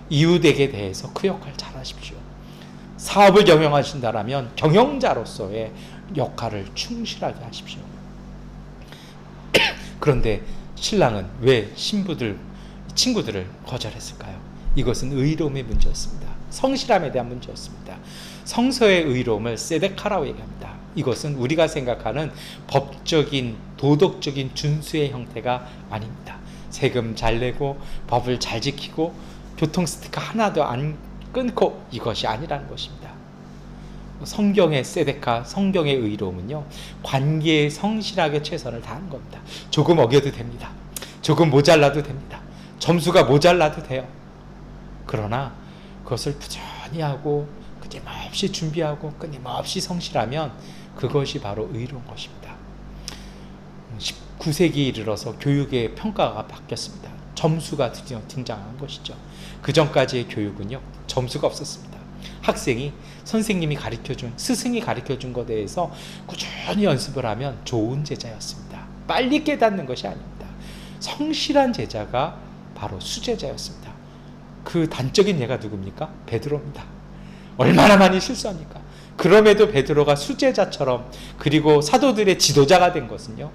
이웃에게 대해서 그 역할 잘 하십시오. 사업을 경영하신다면 경영자로서의 역할을 충실하게 하십시오. 그런데 신랑은 왜 친구들을 거절했을까요? 이것은 의로움의 문제였습니다. 성실함에 대한 문제였습니다. 성서의 의로움을 세데카라고 얘기합니다. 이것은 우리가 생각하는 법적인, 도덕적인 준수의 형태가 아닙니다. 세금 잘 내고 법을 잘 지키고 교통 스티커 하나도 안 끊고, 이것이 아니라는 것입니다. 성경의 세데카, 성경의 의로움은요, 관계에 성실하게 최선을 다하는 겁니다. 조금 어겨도 됩니다. 조금 모자라도 됩니다. 점수가 모자라도 돼요. 그러나 그것을 부지런히 하고 끊임없이 준비하고 끊임없이 성실하면 그것이 바로 의로운 것입니다. 19세기에 이르러서 교육의 평가가 바뀌었습니다. 점수가 드디어 등장한 것이죠. 그 전까지의 교육은요, 점수가 없었습니다. 학생이 선생님이 가르쳐준, 스승이 가르쳐준 것에 대해서 꾸준히 연습을 하면 좋은 제자였습니다. 빨리 깨닫는 것이 아닙니다. 성실한 제자가 바로 수제자였습니다. 그 단적인 예가 누굽니까? 베드로입니다. 얼마나 많이 실수합니까? 그럼에도 베드로가 수제자처럼, 그리고 사도들의 지도자가 된 것은요,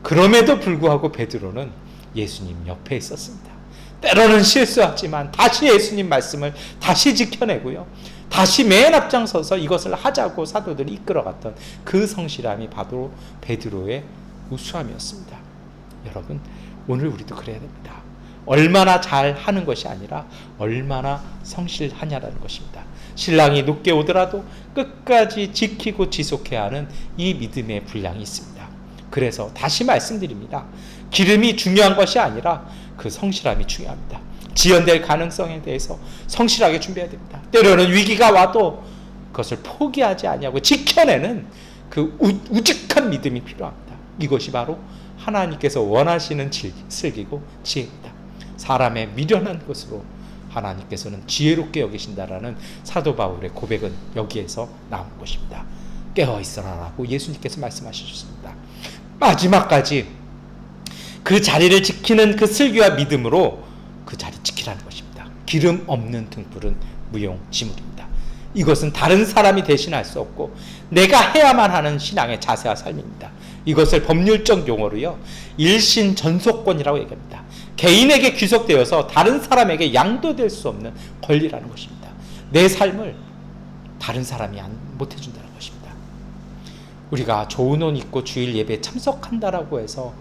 그럼에도 불구하고 베드로는 예수님 옆에 있었습니다. 때로는 실수하지만 다시 예수님 말씀을 다시 지켜내고요, 다시 맨 앞장서서 이것을 하자고 사도들이 이끌어갔던 그 성실함이 바로 베드로의 우수함이었습니다. 여러분, 오늘 우리도 그래야 됩니다. 얼마나 잘하는 것이 아니라 얼마나 성실하냐라는 것입니다. 신랑이 늦게 오더라도 끝까지 지키고 지속해야 하는 이 믿음의 분량이 있습니다. 그래서 다시 말씀드립니다. 기름이 중요한 것이 아니라 그 성실함이 중요합니다. 지연될 가능성에 대해서 성실하게 준비해야 됩니다. 때로는 위기가 와도 그것을 포기하지 아니하고 지켜내는 그 우직한 믿음이 필요합니다. 이것이 바로 하나님께서 원하시는 슬기고 지혜입니다. 사람의 미련한 것으로 하나님께서는 지혜롭게 여기신다라는 사도 바울의 고백은 여기에서 나온 것입니다. 깨어있어라라고 예수님께서 말씀하셨습니다. 마지막까지 그 자리를 지키는 그 슬기와 믿음으로 그 자리 지키라는 것입니다. 기름 없는 등불은 무용지물입니다. 이것은 다른 사람이 대신할 수 없고 내가 해야만 하는 신앙의 자세와 삶입니다. 이것을 법률적 용어로요, 일신전속권이라고 얘기합니다. 개인에게 귀속되어서 다른 사람에게 양도될 수 없는 권리라는 것입니다. 내 삶을 다른 사람이 못해준다는 것입니다. 우리가 좋은 옷 입고 주일 예배에 참석한다라고 해서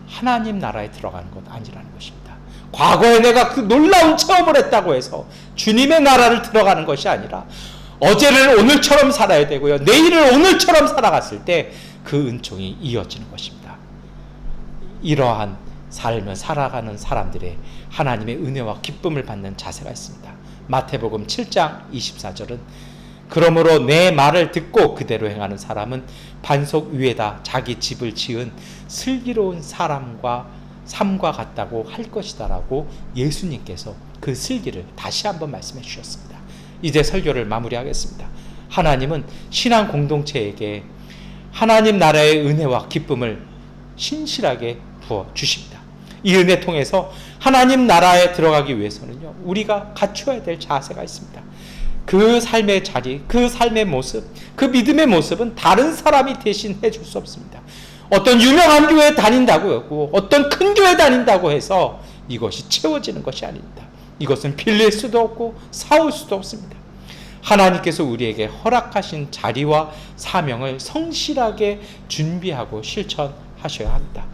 하나님 나라에 들어가는 것 아니라는 것입니다. 과거에 내가 그 놀라운 체험을 했다고 해서 주님의 나라를 들어가는 것이 아니라 어제를 오늘처럼 살아야 되고요, 내일을 오늘처럼 살아갔을 때 그 은총이 이어지는 것입니다. 이러한 삶을 살아가는 사람들의 하나님의 은혜와 기쁨을 받는 자세가 있습니다. 마태복음 7장 24절은 그러므로 내 말을 듣고 그대로 행하는 사람은 반석 위에다 자기 집을 지은 슬기로운 사람과 삶과 같다고 할 것이다 라고 예수님께서 그 슬기를 다시 한번 말씀해 주셨습니다. 이제 설교를 마무리하겠습니다. 하나님은 신앙 공동체에게 하나님 나라의 은혜와 기쁨을 신실하게 부어 주십니다. 이 은혜 통해서 하나님 나라에 들어가기 위해서는요, 우리가 갖추어야 될 자세가 있습니다. 그 삶의 자리, 그 삶의 모습, 그 믿음의 모습은 다른 사람이 대신 해줄 수 없습니다. 어떤 유명한 교회 다닌다고 하고 어떤 큰 교회 다닌다고 해서 이것이 채워지는 것이 아닙니다. 이것은 빌릴 수도 없고 사올 수도 없습니다. 하나님께서 우리에게 허락하신 자리와 사명을 성실하게 준비하고 실천하셔야 합니다.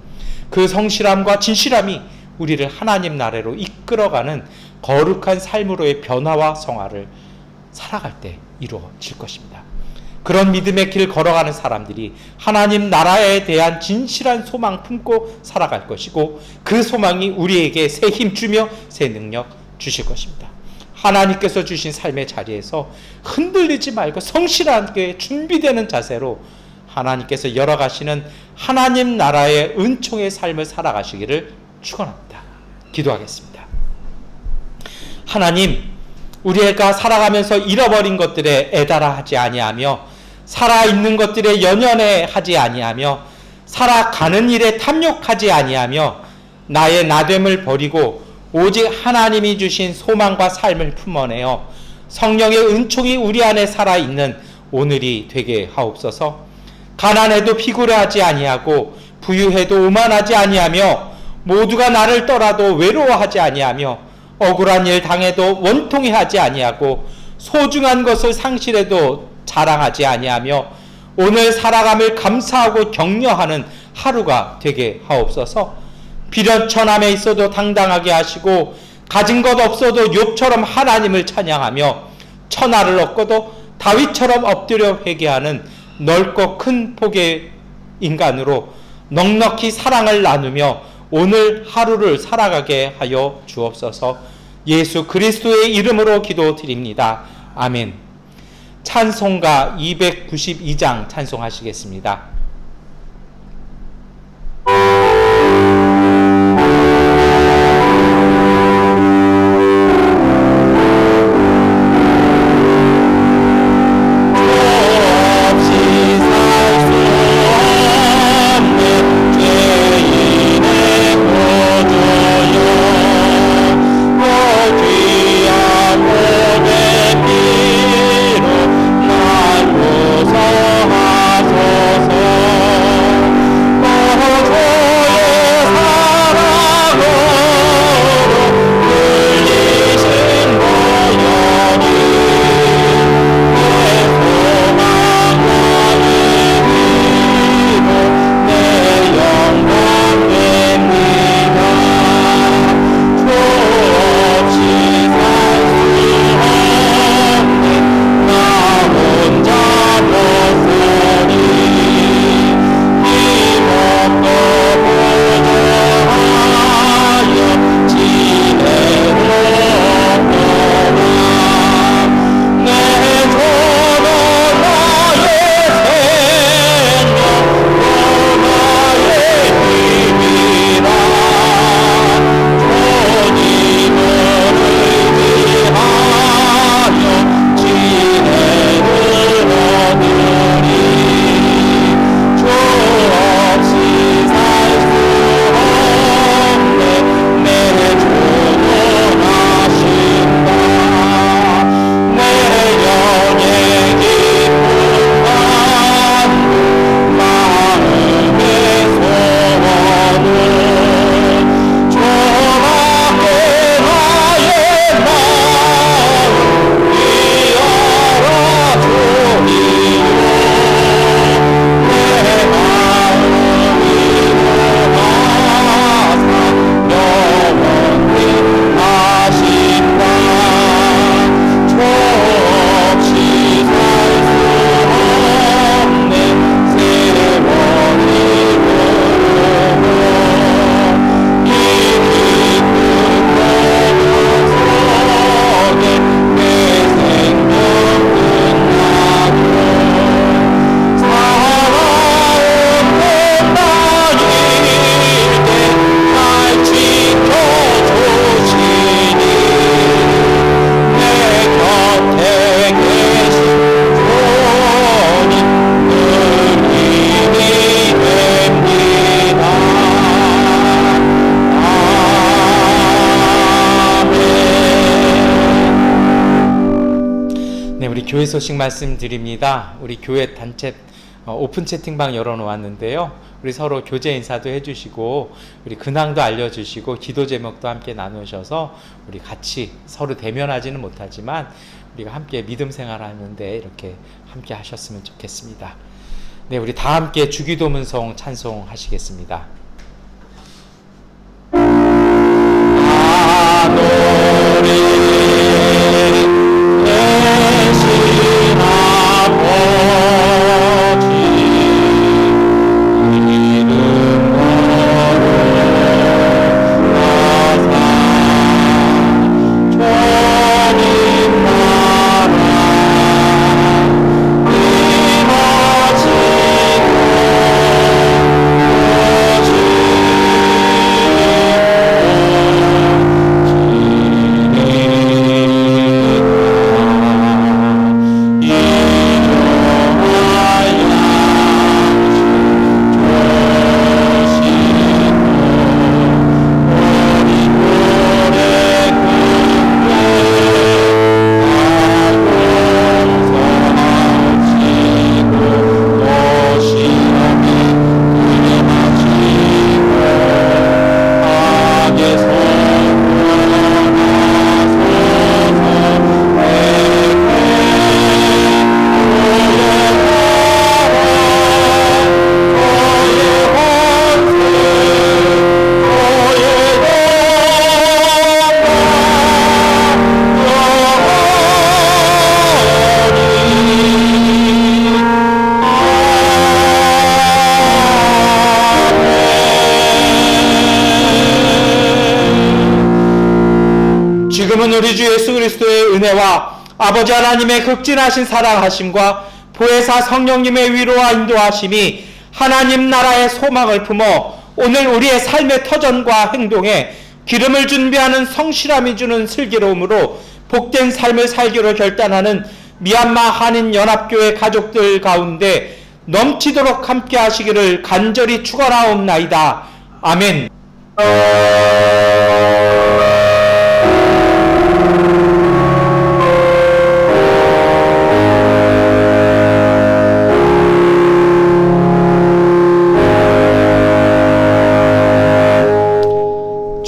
그 성실함과 진실함이 우리를 하나님 나라로 이끌어가는 거룩한 삶으로의 변화와 성화를 살아갈 때 이루어질 것입니다. 그런 믿음의 길 걸어가는 사람들이 하나님 나라에 대한 진실한 소망 품고 살아갈 것이고, 그 소망이 우리에게 새 힘 주며 새 능력 주실 것입니다. 하나님께서 주신 삶의 자리에서 흔들리지 말고 성실하게 준비되는 자세로 하나님께서 열어가시는 하나님 나라의 은총의 삶을 살아가시기를 축원합니다. 기도하겠습니다. 하나님, 우리가 살아가면서 잃어버린 것들에 애달아 하지 아니하며 살아있는 것들에 연연해 하지 아니하며 살아가는 일에 탐욕하지 아니하며 나의 나됨을 버리고 오직 하나님이 주신 소망과 삶을 품어내어 성령의 은총이 우리 안에 살아있는 오늘이 되게 하옵소서. 가난해도 비굴해하지 아니하고 부유해도 오만하지 아니하며 모두가 나를 떠나도 외로워하지 아니하며 억울한 일 당해도 원통해하지 아니하고 소중한 것을 상실해도 자랑하지 아니하며 오늘 살아감을 감사하고 격려하는 하루가 되게 하옵소서. 비련천함에 있어도 당당하게 하시고 가진 것 없어도 욥처럼 하나님을 찬양하며 천하를 얻고도 다윗처럼 엎드려 회개하는 넓고 큰 폭의 인간으로 넉넉히 사랑을 나누며 오늘 하루를 살아가게 하여 주옵소서. 예수 그리스도의 이름으로 기도드립니다. 아멘. 찬송가 292장 찬송하시겠습니다. 날 용서하소서. 교회 소식 말씀드립니다. 우리 교회 단체 오픈 채팅방 열어놓았는데요. 우리 서로 교제 인사도 해주시고 우리 근황도 알려주시고 기도 제목도 함께 나누셔서 우리 같이 서로 대면하지는 못하지만 우리가 함께 믿음 생활하는데 이렇게 함께 하셨으면 좋겠습니다. 네, 우리 다 함께 주기도문송 찬송하시겠습니다. 지금은 우리 주 예수 그리스도의 은혜와 아버지 하나님의 극진하신 사랑하심과 보혜사 성령님의 위로와 인도하심이 하나님 나라의 소망을 품어 오늘 우리의 삶의 터전과 행동에 기름을 준비하는 성실함이 주는 슬기로움으로 복된 삶을 살기로 결단하는 미얀마 한인연합교회 가족들 가운데 넘치도록 함께 하시기를 간절히 축원하옵나이다. 아멘.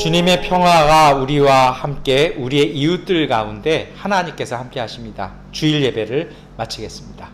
주님의 평화가 우리와 함께 우리의 이웃들 가운데 하나님께서 함께 하십니다. 주일 예배를 마치겠습니다.